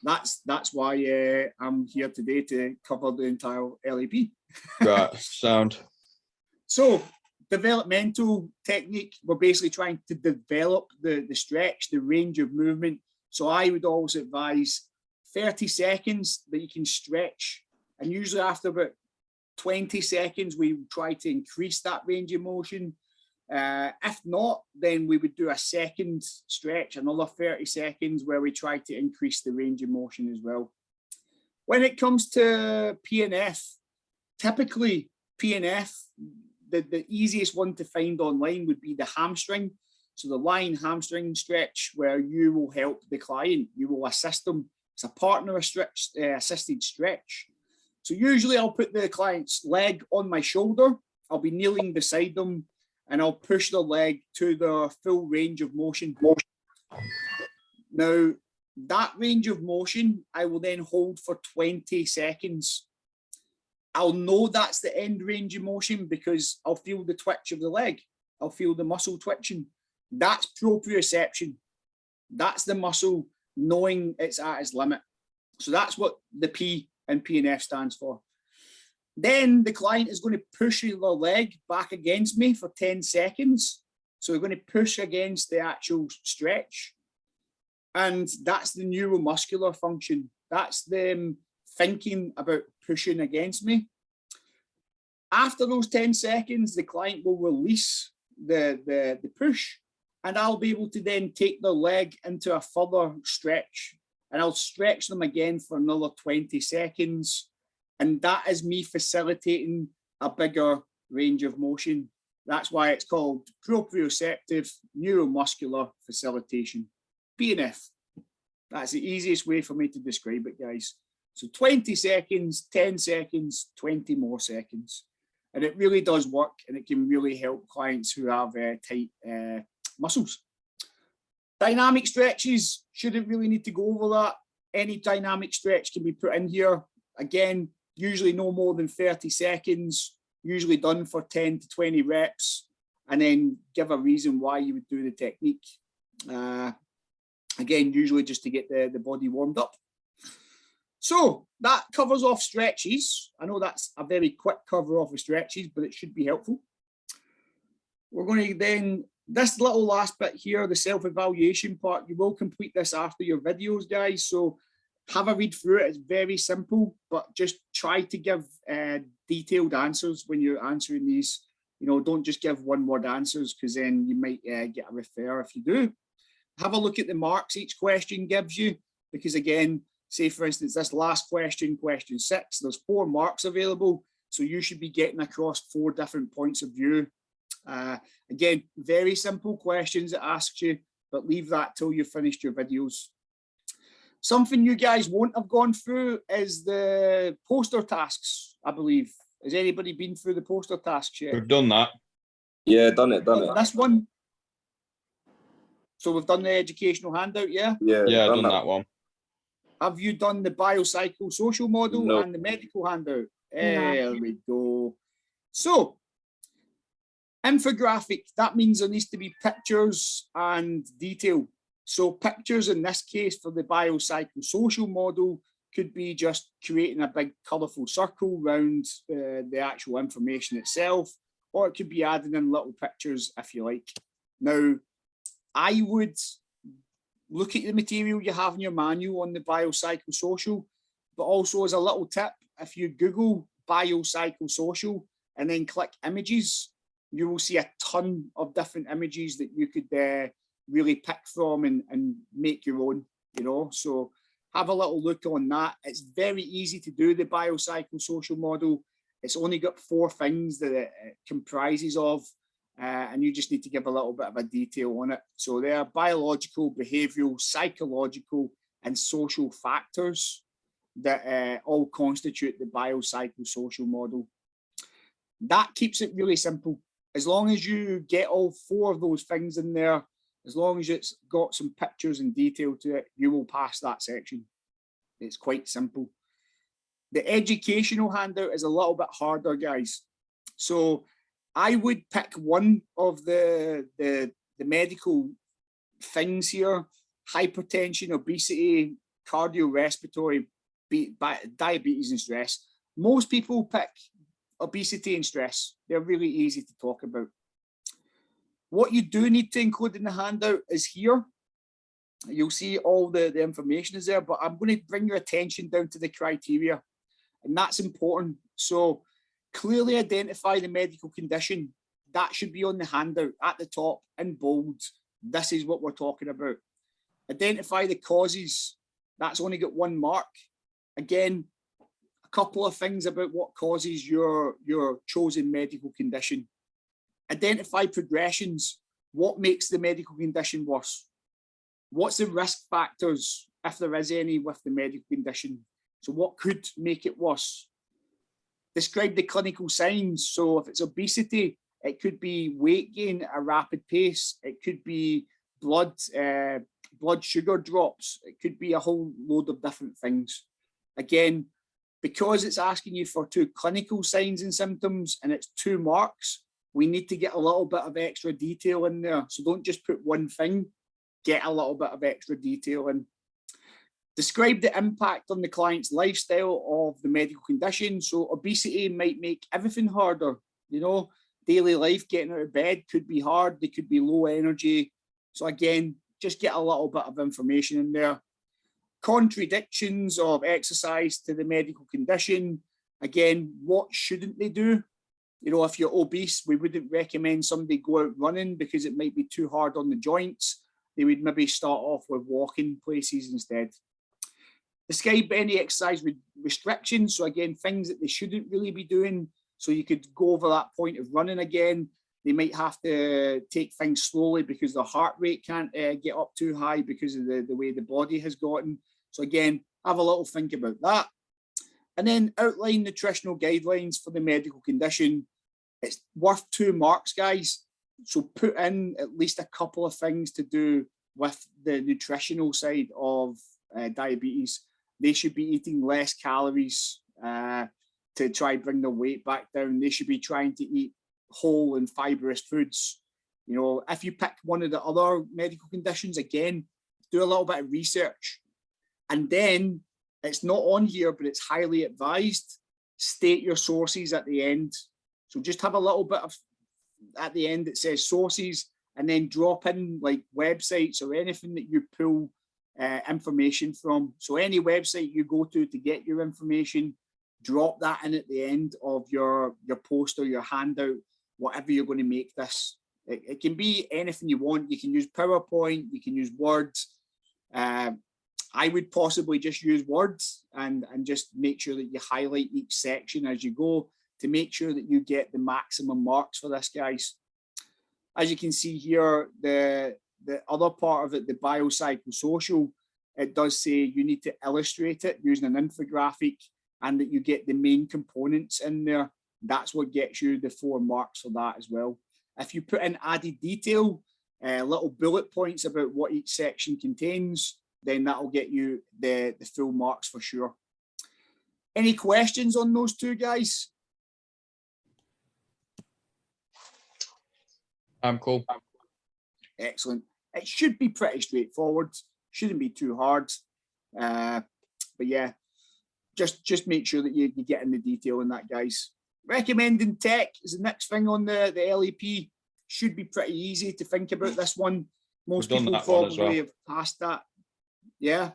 That's why I'm here today to cover the entire LAP. Right. Sound. So developmental technique, we're basically trying to develop the stretch, the range of movement. So I would always advise 30 seconds that you can stretch. And usually after about 20 seconds, we try to increase that range of motion. If not, then we would do a second stretch, another 30 seconds, where we try to increase the range of motion as well. When it comes to PNF, typically PNF, the easiest one to find online would be the hamstring. So the lying hamstring stretch, where you will help the client, you will assist them. It's a partner assisted stretch. So usually I'll put the client's leg on my shoulder. I'll be kneeling beside them and I'll push the leg to the full range of motion. Now, that range of motion, I will then hold for 20 seconds. I'll know that's the end range of motion because I'll feel the twitch of the leg. I'll feel the muscle twitching. That's proprioception. That's the muscle knowing it's at its limit. So that's what the P in PNF stands for. Then the client is going to push their leg back against me for 10 seconds. So we're going to push against the actual stretch. And that's the neuromuscular function. That's them thinking about pushing against me. After those 10 seconds, the client will release the push, and I'll be able to then take their leg into a further stretch, and I'll stretch them again for another 20 seconds. And that is me facilitating a bigger range of motion. That's why it's called proprioceptive neuromuscular facilitation, PNF. That's the easiest way for me to describe it, guys. So 20 seconds, 10 seconds, 20 more seconds. And it really does work, and it can really help clients who have tight muscles. Dynamic stretches, shouldn't really need to go over that. Any dynamic stretch can be put in here. Again, usually no more than 30 seconds, usually done for 10 to 20 reps, and then give a reason why you would do the technique. Again, usually just to get the body warmed up. So that covers off stretches. I know that's a very quick cover off of stretches, but it should be helpful. We're going to then, this little last bit here, the self-evaluation part, you will complete this after your videos, guys. So have a read through it. It's very simple, but just try to give detailed answers when you're answering these. You know, don't just give one-word answers, because then you might get a refer if you do. Have a look at the marks each question gives you, because again, say for instance, this last question, question 6, there's 4 marks available. So you should be getting across 4 different points of view. Again, very simple questions it asks you, but leave that till you've finished your videos. Something you guys won't have gone through is the poster tasks, I believe. Has anybody been through the poster tasks yet? We've done that. Yeah, done it. This one. So we've done the educational handout, yeah? Yeah, done that one. Have you done the biopsychosocial model No. and the medical handout? No. There we go. So, infographic, that means there needs to be pictures and detail. So pictures in this case for the biopsychosocial model could be just creating a big colourful circle around the actual information itself, or it could be adding in little pictures if you like. Now, I would look at the material you have in your manual on the biopsychosocial, but also as a little tip, if you Google biopsychosocial and then click images, you will see a ton of different images that you could really pick from and make your own, you know. So have a little look on that. It's very easy to do the biopsychosocial model. It's only got 4 things that it comprises of. And you just need to give a little bit of a detail on it. So there are biological, behavioural, psychological, and social factors that all constitute the biopsychosocial model. That keeps it really simple. As long as you get all 4 of those things in there, as long as it's got some pictures and detail to it, you will pass that section. It's quite simple. The educational handout is a little bit harder, guys. So I would pick one of the medical things here: hypertension, obesity, cardiorespiratory, diabetes and stress. Most people pick obesity and stress. They're really easy to talk about. What you do need to include in the handout is here. You'll see all the information is there, but I'm going to bring your attention down to the criteria, and that's important. So clearly identify the medical condition. That should be on the handout at the top in bold. This is what we're talking about. Identify the causes. That's only got 1 mark. Again, a couple of things about what causes your chosen medical condition. Identify progressions. What makes the medical condition worse? What's the risk factors, if there is any, with the medical condition? So what could make it worse? Describe the clinical signs. So if it's obesity, it could be weight gain at a rapid pace. It could be blood sugar drops. It could be a whole load of different things. Again, because it's asking you for 2 clinical signs and symptoms and it's 2 marks, we need to get a little bit of extra detail in there. So don't just put one thing, get a little bit of extra detail in. Describe the impact on the client's lifestyle of the medical condition. So obesity might make everything harder. You know, daily life, getting out of bed could be hard. They could be low energy. So again, just get a little bit of information in there. Contradictions of exercise to the medical condition. Again, what shouldn't they do? You know, if you're obese, we wouldn't recommend somebody go out running because it might be too hard on the joints. They would maybe start off with walking places instead. Describe any exercise restrictions. So again, things that they shouldn't really be doing. So you could go over that point of running again. They might have to take things slowly because their heart rate can't get up too high because of the way the body has gotten. So again, have a little think about that. And then outline nutritional guidelines for the medical condition. It's worth 2 marks, guys. So put in at least a couple of things to do with the nutritional side of diabetes. They should be eating less calories to try bring their weight back down. They should be trying to eat whole and fibrous foods. You know, if you pick one of the other medical conditions, again, do a little bit of research. And then it's not on here, but it's highly advised. State your sources at the end. So just have a little bit of, at the end, it says sources, and then drop in like websites or anything that you pull information from. So any website you go to get your information, drop that in at the end of your post or your handout, whatever you're going to make this. It can be anything you want. You can use PowerPoint, you can use Word. I would possibly just use words and just make sure that you highlight each section as you go to make sure that you get the maximum marks for this, guys. As you can see here, the other part of it, the biopsychosocial, it does say you need to illustrate it using an infographic and that you get the main components in there. That's what gets you the 4 marks for that as well. If you put in added detail, little bullet points about what each section contains, then that'll get you the full marks for sure. Any questions on those two, guys? I'm cool. Excellent. It should be pretty straightforward. Shouldn't be too hard. But yeah, just make sure that you get in the detail in that, guys. Recommending tech is the next thing on the LEP. Should be pretty easy to think about this one. Most people probably have passed that. Yeah.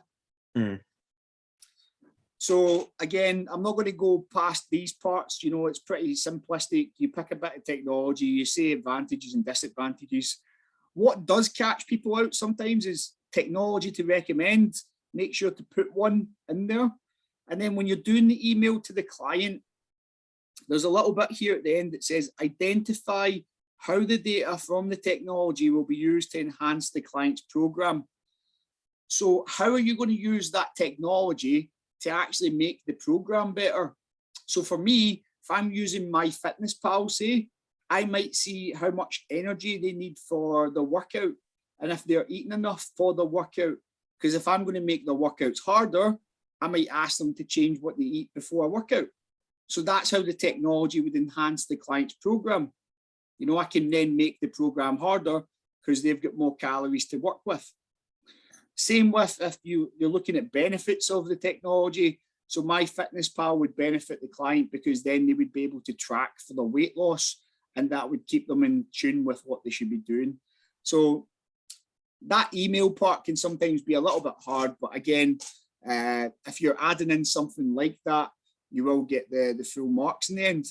So again, I'm not going to go past these parts. You know, it's pretty simplistic. You pick a bit of technology, you say advantages and disadvantages. What does catch people out sometimes is technology to recommend. Make sure to put one in there. And then when you're doing the email to the client, there's a little bit here at the end that says identify how the data from the technology will be used to enhance the client's program. So how are you going to use that technology to actually make the program better? So for me, if I'm using MyFitnessPal, say, I might see how much energy they need for the workout and if they're eating enough for the workout. Because if I'm going to make the workouts harder, I might ask them to change what they eat before a workout. So that's how the technology would enhance the client's program. You know, I can then make the program harder because they've got more calories to work with. Same with if you're looking at benefits of the technology. So MyFitnessPal would benefit the client because then they would be able to track for the weight loss and that would keep them in tune with what they should be doing. So that email part can sometimes be a little bit hard, but again, if you're adding in something like that, you will get the full marks in the end.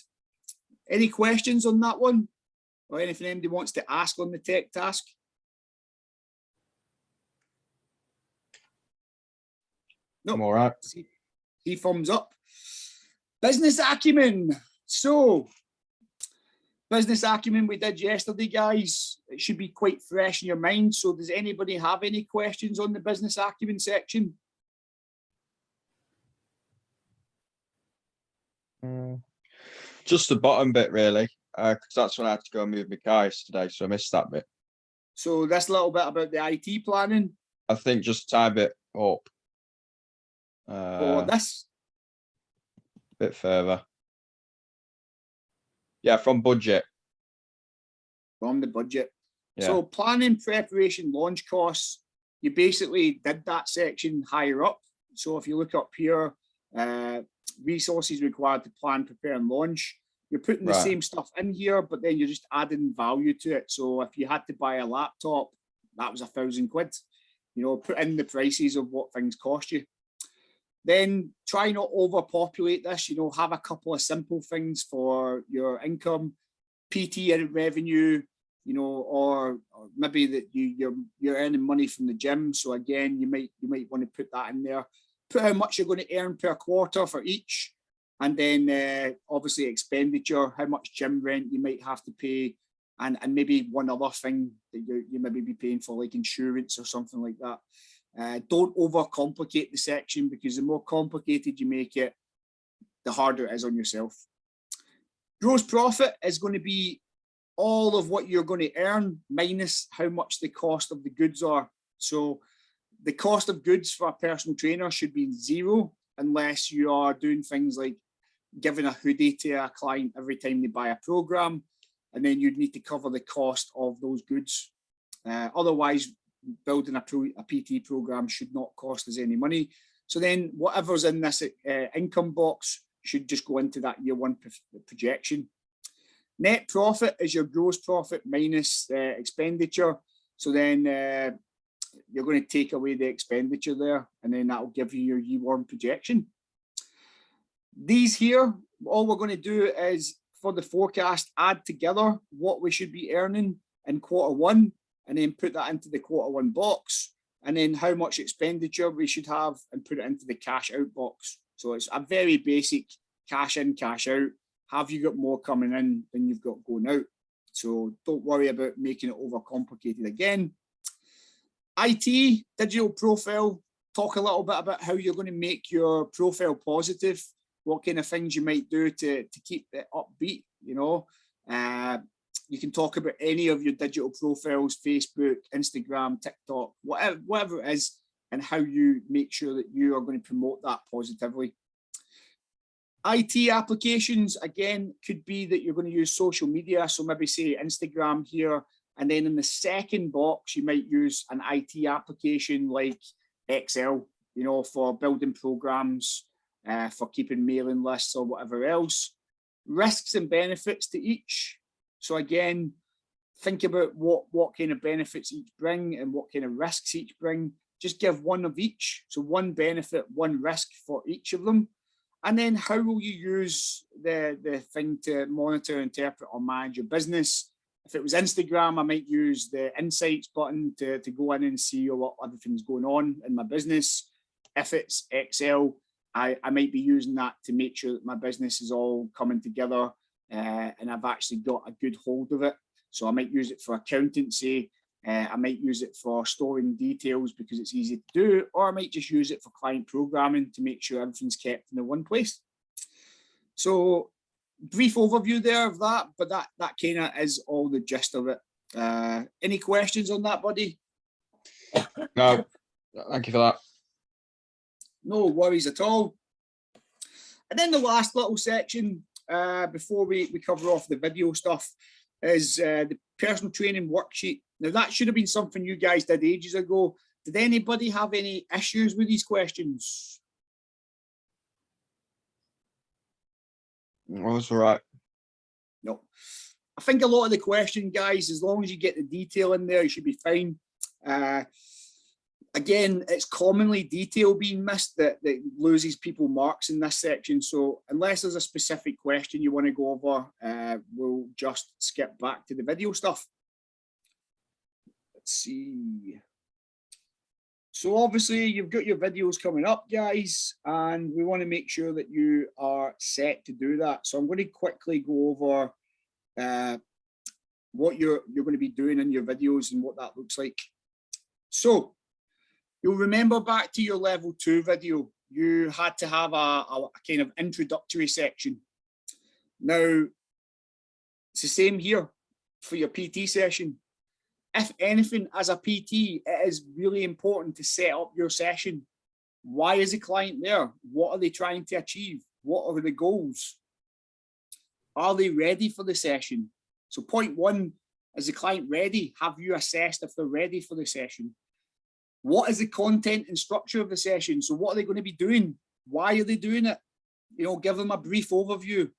Any questions on that one? Or anything anybody wants to ask on the tech task? No, I'm all right. See thumbs up. Business acumen. So, business acumen we did yesterday, guys. It should be quite fresh in your mind. So does anybody have any questions on the business acumen section? Just the bottom bit, really, because that's when I had to go and move my car yesterday, so I missed that bit. So this little bit about the IT planning. I think just tie it up. For this? A bit further. Yeah, from budget. From the budget. Yeah. So planning, preparation, launch costs, you basically did that section higher up. So if you look up here, resources required to plan, prepare and launch, you're putting the same stuff in here, but then you're just adding value to it. So if you had to buy a laptop, that was £1,000. You know, put in the prices of what things cost you. Then try not overpopulate this, you know, have a couple of simple things for your income, PT revenue, you know, or maybe that you're earning money from the gym. So again, you might want to put that in there. Put how much you're going to earn per quarter for each. And then obviously expenditure, how much gym rent you might have to pay. And maybe one other thing that you maybe be paying for, like insurance or something like that. Don't overcomplicate the section because the more complicated you make it, the harder it is on yourself. Gross profit is going to be all of what you're going to earn minus how much the cost of the goods are. So the cost of goods for a personal trainer should be 0 unless you are doing things like giving a hoodie to a client every time they buy a program, and then you'd need to cover the cost of those goods. Otherwise, building a PT program should not cost us any money. So then whatever's in this income box should just go into that year one projection. Net profit is your gross profit minus expenditure. So then you're going to take away the expenditure there, and then that will give you your year one projection. These here, all we're going to do is for the forecast, add together what we should be earning in Q1, and then put that into the Q1 box, and then how much expenditure we should have and put it into the cash out box. So it's a very basic cash in, cash out. Have you got more coming in than you've got going out? So don't worry about making it overcomplicated again. IT, digital profile, talk a little bit about how you're going to make your profile positive, what kind of things you might do to keep it upbeat, you know. You can talk about any of your digital profiles, Facebook, Instagram, TikTok, whatever it is, and how you make sure that you are going to promote that positively. IT applications, again, could be that you're going to use social media. So maybe say Instagram here, and then in the second box, you might use an IT application like Excel, you know, for building programs, for keeping mailing lists or whatever else. Risks and benefits to each. So again, think about what kind of benefits each bring and what kind of risks each bring. Just give one of each. So one benefit, one risk for each of them. And then how will you use the thing to monitor, interpret, or manage your business? If it was Instagram, I might use the insights button to go in and see what everything's going on in my business. If it's Excel, I might be using that to make sure that my business is all coming together and I've actually got a good hold of it. So I might use it for accountancy. I might use it for storing details because it's easy to do, or I might just use it for client programming to make sure everything's kept in the one place. So brief overview there of that, but that kind of is all the gist of it. Any questions on that, buddy? No, thank you for that. No worries at all. And then the last little section before we cover off the video stuff is the personal training worksheet. Now that should have been something you guys did ages ago. Did anybody have any issues with these questions? Oh, that's all right. No. I think a lot of the question, guys, as long as you get the detail in there, you should be fine. Again, it's commonly detail being missed that loses people marks in this section. So unless there's a specific question you want to go over, we'll just skip back to the video stuff. Let's see. So obviously you've got your videos coming up, guys, and we want to make sure that you are set to do that. So I'm going to quickly go over what you're going to be doing in your videos and what that looks like. So you'll remember back to your level 2 video, you had to have a kind of introductory section. Now, it's the same here for your PT session. If anything, as a PT, it is really important to set up your session. Why is the client there? What are they trying to achieve? What are the goals? Are they ready for the session? So point 1, is the client ready? Have you assessed if they're ready for the session? What is the content and structure of the session? So what are they going to be doing? Why are they doing it? You know, give them a brief overview.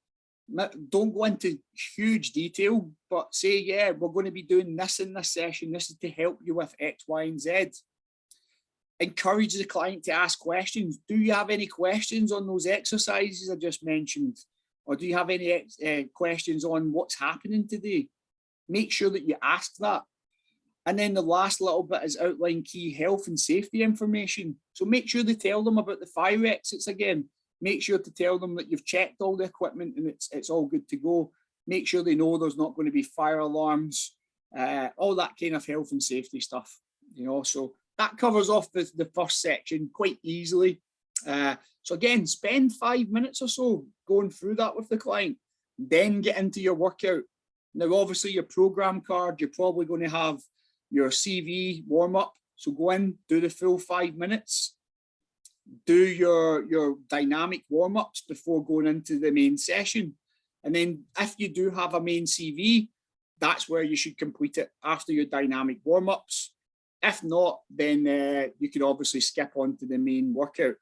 Don't go into huge detail, but say, yeah, we're going to be doing this in this session. This is to help you with X, Y, and Z. Encourage the client to ask questions. Do you have any questions on those exercises I just mentioned? Or do you have any questions on what's happening today? Make sure that you ask that. And then the last little bit is outline key health and safety information. So make sure they tell them about the fire exits again. Make sure to tell them that you've checked all the equipment and it's all good to go. Make sure they know there's not going to be fire alarms, all that kind of health and safety stuff. You know, so that covers off the first section quite easily. So again, spend 5 minutes or so going through that with the client, then get into your workout. Now, obviously, your program card, you're probably going to have your CV warm-up. So go in, do the full 5 minutes, do your dynamic warm-ups before going into the main session. And then if you do have a main CV, that's where you should complete it after your dynamic warm-ups. If not, then you could obviously skip on to the main workout.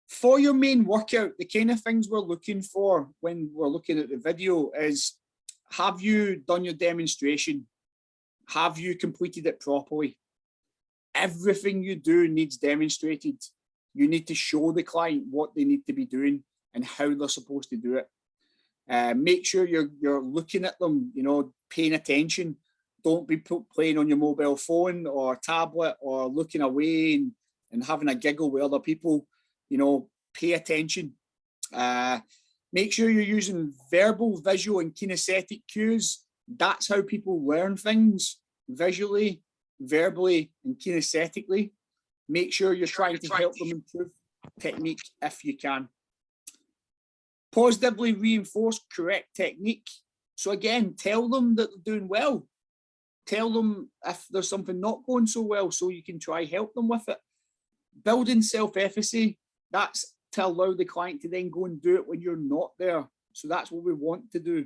For your main workout, the kind of things we're looking for when we're looking at the video is, have you done your demonstration? Have you completed it properly? Everything you do needs demonstrated. You need to show the client what they need to be doing and how they're supposed to do it. Make sure you're looking at them, you know, paying attention. Don't be playing on your mobile phone or tablet or looking away and having a giggle with other people. You know, pay attention. Make sure you're using verbal, visual, and kinesthetic cues. That's how people learn things: visually, verbally, and kinesthetically. Make sure you're trying to help them improve technique if you can. Positively reinforce correct technique. So again, tell them that they're doing well. Tell them if there's something not going so well so you can try help them with it. Building self-efficacy, that's to allow the client to then go and do it when you're not there. So that's what we want to do.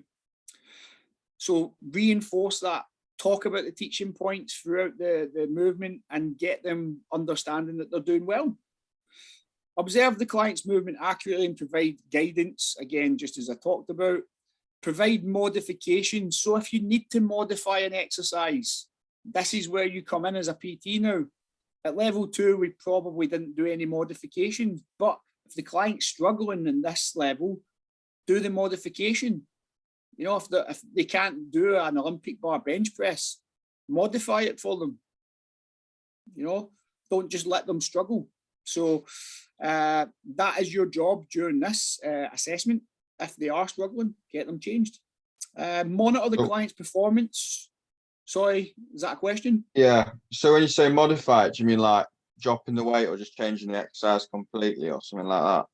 So reinforce that. Talk about the teaching points throughout the movement and get them understanding that they're doing well. Observe the client's movement accurately and provide guidance, again, just as I talked about. Provide modifications. So if you need to modify an exercise, this is where you come in as a PT now. At level 2, we probably didn't do any modifications, but if the client's struggling in this level, do the modification. You know, if they can't do an Olympic bar bench press, modify it for them. You know, don't just let them struggle. So that is your job during this assessment. If they are struggling, get them changed. Monitor the client's performance. Sorry, is that a question? Yeah. So when you say modify it, do you mean like dropping the weight or just changing the exercise completely or something like that?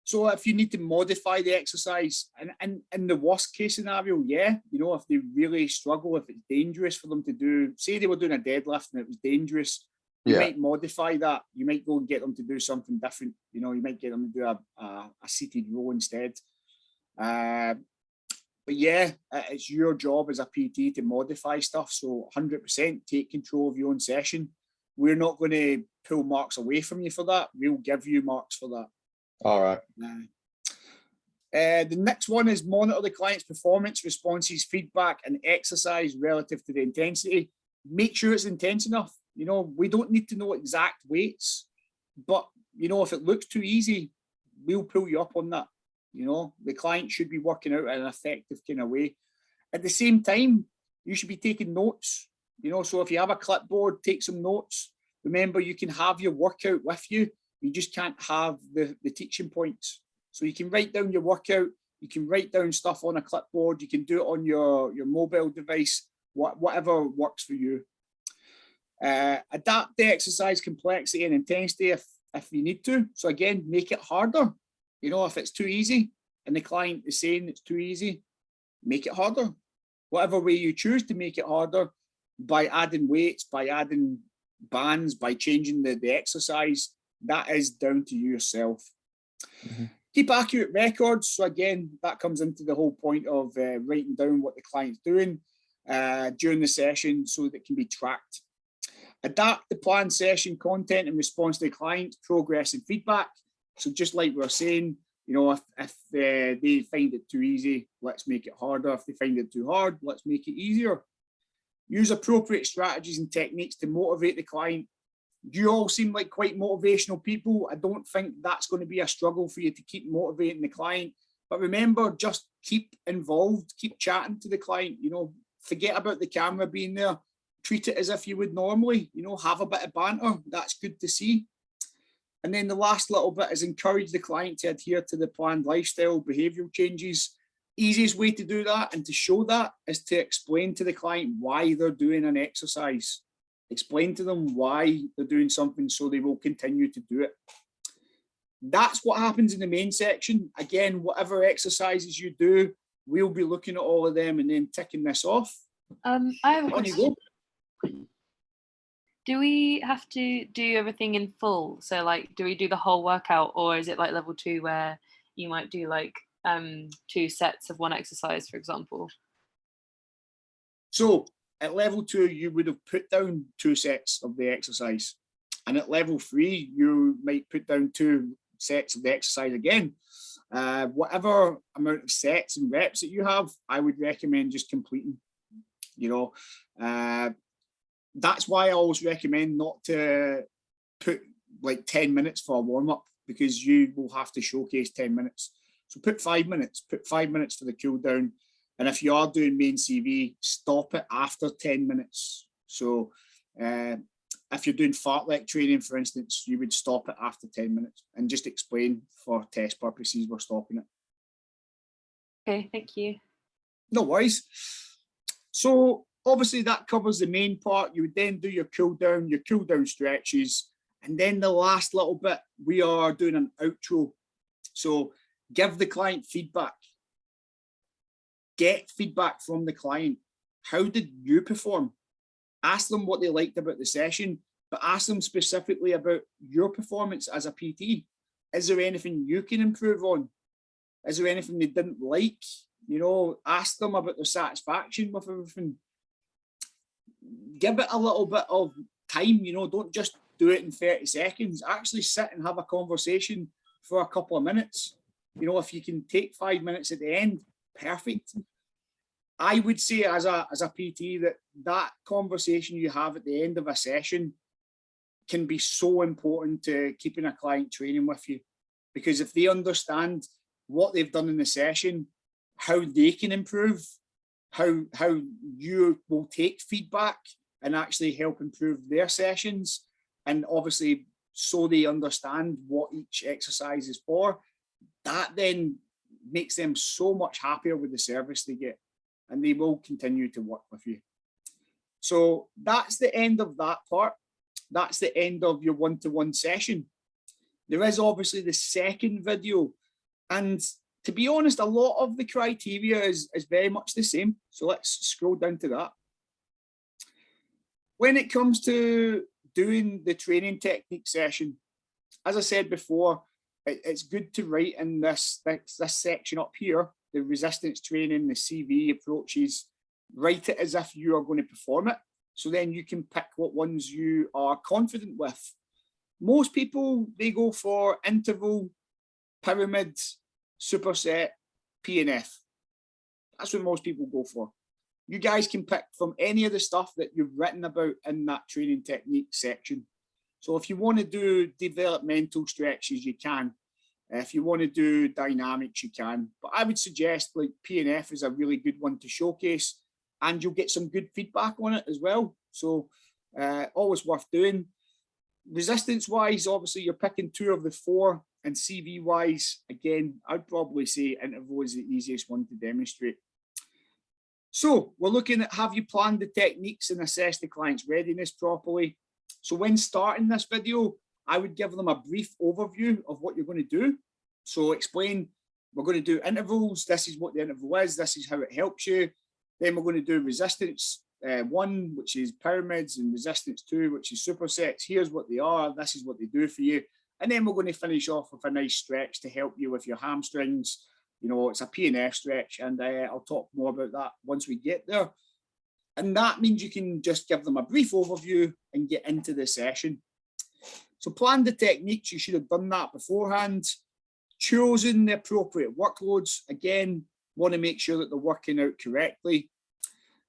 So if you need to modify the exercise, and in the worst case scenario, yeah, you know, if they really struggle, if it's dangerous for them to do, say they were doing a deadlift and it was dangerous, you might modify that. You might go and get them to do something different. You know, you might get them to do a seated row instead. But yeah, it's your job as a PT to modify stuff. So 100% take control of your own session. We're not going to pull marks away from you for that. We'll give you marks for that. All right. The next one is monitor the client's performance, responses, feedback, and exercise relative to the intensity. Make sure it's intense enough. You know, we don't need to know exact weights, but, you know, if it looks too easy, we'll pull you up on that. You know, the client should be working out in an effective kind of way. At the same time, you should be taking notes. You know, so if you have a clipboard, take some notes. Remember, you can have your workout with you. You just can't have the teaching points. So you can write down your workout. You can write down stuff on a clipboard. You can do it on your mobile device, whatever works for you. Adapt the exercise complexity and intensity if you need to. So again, make it harder. You know, if it's too easy and the client is saying it's too easy, make it harder. Whatever way you choose to make it harder, by adding weights, by adding bands, by changing the exercise, that is down to you yourself. Mm-hmm. Keep accurate records. So again, that comes into the whole point of writing down what the client's doing during the session so that it can be tracked. Adapt the planned session content in response to the client's progress and feedback. So just like we were saying, you know, if they find it too easy, let's make it harder. If they find it too hard, let's make it easier. Use appropriate strategies and techniques to motivate the client. You all seem like quite motivational people. I don't think that's going to be a struggle for you to keep motivating the client. But remember, just keep involved, keep chatting to the client, you know, forget about the camera being there. Treat it as if you would normally, you know, have a bit of banter. That's good to see. And then the last little bit is encourage the client to adhere to the planned lifestyle behavioural changes. Easiest way to do that and to show that is to explain to the client why they're doing an exercise. Explain to them why they're doing something so they will continue to do it. That's what happens in the main section. Again, whatever exercises you do, We'll be looking at all of them and then ticking this off. I have a On you question. go. Do we have to do everything in full? So like, do we do the whole workout, or is it like level 2 where you might do like 2 sets of one exercise, for example? So at level 2, you would have put down 2 sets of the exercise. And at level 3, you might put down 2 sets of the exercise again. Whatever amount of sets and reps that you have, I would recommend just completing. You know, that's why I always recommend not to put like 10 minutes for a warm-up, because you will have to showcase 10 minutes. So put 5 minutes, put 5 minutes for the cool down. And if you are doing main CV, stop it after 10 minutes. So if you're doing fartlek training, for instance, you would stop it after 10 minutes and just explain for test purposes we're stopping it. Okay, thank you. No worries. So obviously that covers the main part. You would then do your cool down stretches. And then the last little bit, we are doing an outro. So give the client feedback. Get feedback from the client. How did you perform? Ask them what they liked about the session, but ask them specifically about your performance as a PT. Is there anything you can improve on? Is there anything they didn't like? You know, ask them about their satisfaction with everything. Give it a little bit of time, you know, don't just do it in 30 seconds. Actually sit and have a conversation for a couple of minutes. You know, if you can take 5 minutes at the end, perfect. I would say as a PT that conversation you have at the end of a session can be so important to keeping a client training with you, because if they understand what they've done in the session, how they can improve, how you will take feedback and actually help improve their sessions, and obviously so they understand what each exercise is for, that then makes them so much happier with the service they get, and they will continue to work with you. So that's the end of that part. That's the end of your one-to-one session. There is obviously the second video, and to be honest, a lot of the criteria is very much the same. So let's scroll down to that. When it comes to doing the training technique session, as I said before, it's good to write in this section up here, the resistance training, the CV approaches, write it as if you are going to perform it. So then you can pick what ones you are confident with. Most people, they go for interval, pyramid, superset, PNF. That's what most people go for. You guys can pick from any of the stuff that you've written about in that training technique section. So if you want to do developmental stretches, you can. If you want to do dynamics, you can. But I would suggest like PNF is a really good one to showcase, and you'll get some good feedback on it as well. So always worth doing. Resistance wise, obviously you're picking 2 of the 4, and CV wise, again, I'd probably say interval is the easiest one to demonstrate. So we're looking at, have you planned the techniques and assessed the client's readiness properly? So when starting this video, I would give them a brief overview of what you're going to do. So explain, we're going to do intervals. This is what the interval is. This is how it helps you. Then we're going to do resistance 1, which is pyramids, and resistance 2, which is supersets. Here's what they are. This is what they do for you. And then we're going to finish off with a nice stretch to help you with your hamstrings. You know, it's a PNF stretch, and I'll talk more about that once we get there. And that means you can just give them a brief overview and get into the session. So plan the techniques. You should have done that beforehand. Chosen the appropriate workloads. Again, want to make sure that they're working out correctly.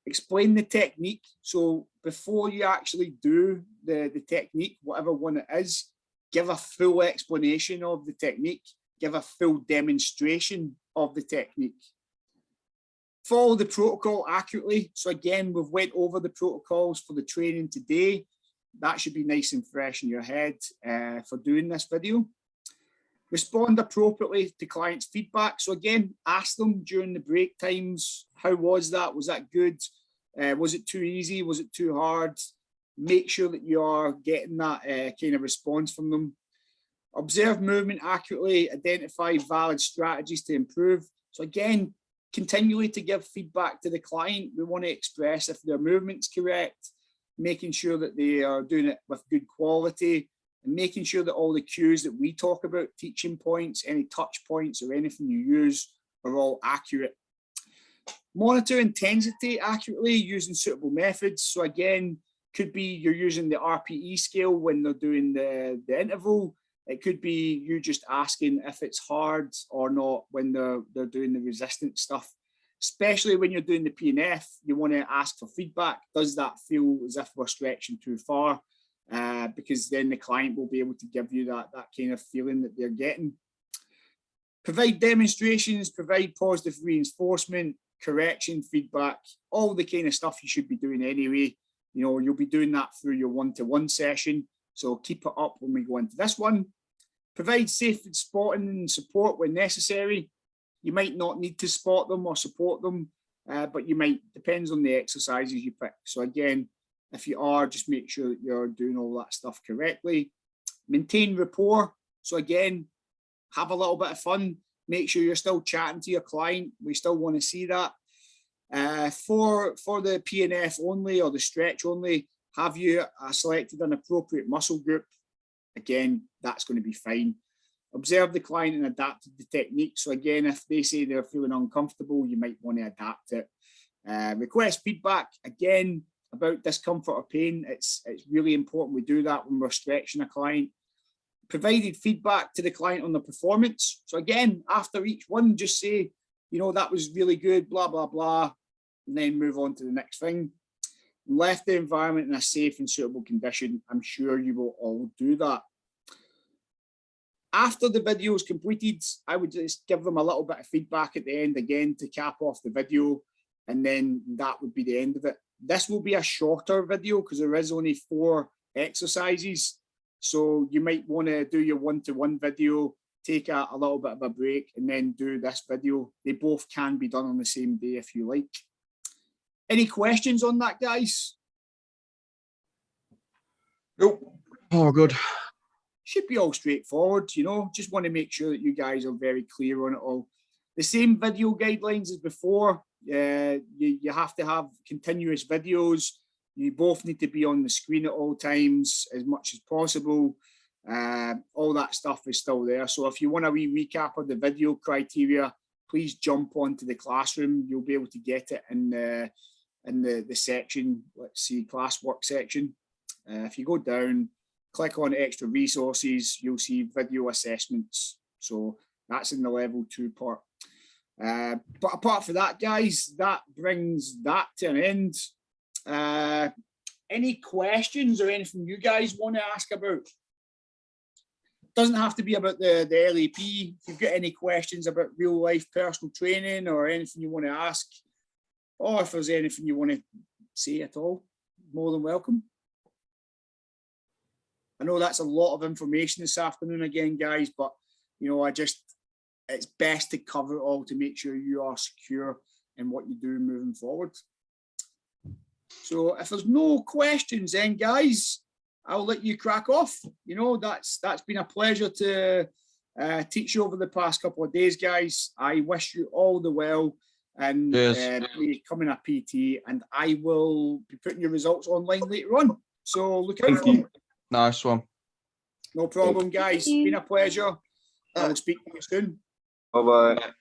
Explain the technique. So before you actually do the technique, whatever one it is, give a full explanation of the technique. Give a full demonstration of the technique. Follow the protocol accurately. So again, we've went over the protocols for the training today. That should be nice and fresh in your head for doing this video. Respond appropriately to clients' feedback. So again, ask them during the break times, how was that? Was that good? Was it too easy? Was it too hard? Make sure that you are getting that kind of response from them. Observe movement accurately, identify valid strategies to improve. So again, continually to give feedback to the client. We want to express if their movement's correct, making sure that they are doing it with good quality, and making sure that all the cues that we talk about, teaching points, any touch points or anything you use, are all accurate. Monitor intensity accurately using suitable methods. So again, could be you're using the RPE scale when they're doing the interval. It could be you just asking if it's hard or not when they're doing the resistance stuff. Especially when you're doing the PNF, you want to ask for feedback. Does that feel as if we're stretching too far? Because then the client will be able to give you that kind of feeling that they're getting. Provide demonstrations, provide positive reinforcement, correction, feedback, all the kind of stuff you should be doing anyway. You know, you'll be doing that through your one-to-one session. So keep it up when we go into this one. Provide safe spotting and support when necessary. You might not need to spot them or support them, but you might, depends on the exercises you pick. So again, if you are, just make sure that you're doing all that stuff correctly. Maintain rapport. So again, have a little bit of fun. Make sure you're still chatting to your client. We still want to see that. For the PNF only or the stretch only, have you selected an appropriate muscle group? Again, that's going to be fine. Observe the client and adapt the technique. So again, if they say they're feeling uncomfortable, you might want to adapt it. Request feedback. Again, about discomfort or pain, it's really important we do that when we're stretching a client. Provided feedback to the client on the performance. So again, after each one, just say, you know, that was really good, blah, blah, blah, and then move on to the next thing. Left the environment in a safe and suitable condition. I'm sure you will all do that. After the video is completed, I would just give them a little bit of feedback at the end again to cap off the video, and then that would be the end of it. This will be a shorter video because there is only 4 exercises. So you might want to do your one-to-one video, take a little bit of a break, and then do this video. They both can be done on the same day if you like. Any questions on that, guys? Nope. Oh, good. Should be all straightforward, you know. Just want to make sure that you guys are very clear on it all. The same video guidelines as before. You have to have continuous videos. You both need to be on the screen at all times as much as possible. All that stuff is still there. So if you want a wee recap of the video criteria, please jump onto the classroom. You'll be able to get it in the section. Let's see, classwork section. If you go down, click on extra resources, you'll see video assessments. So that's in the level 2 part. But apart from that, guys, that brings that to an end. Any questions or anything you guys want to ask about? Doesn't have to be about the LAP. If you've got any questions about real life personal training or anything you want to ask, or if there's anything you want to say at all, more than welcome. I know that's a lot of information this afternoon again, guys, but you know, it's best to cover it all to make sure you are secure in what you do moving forward. So if there's no questions then, guys, I'll let you crack off. You know, that's been a pleasure to teach you over the past couple of days, guys. I wish you all the well and becoming a PT, and I will be putting your results online later on. So look out for them. Nice one. No problem, guys. It's been a pleasure. I will speak to you soon. Bye-bye.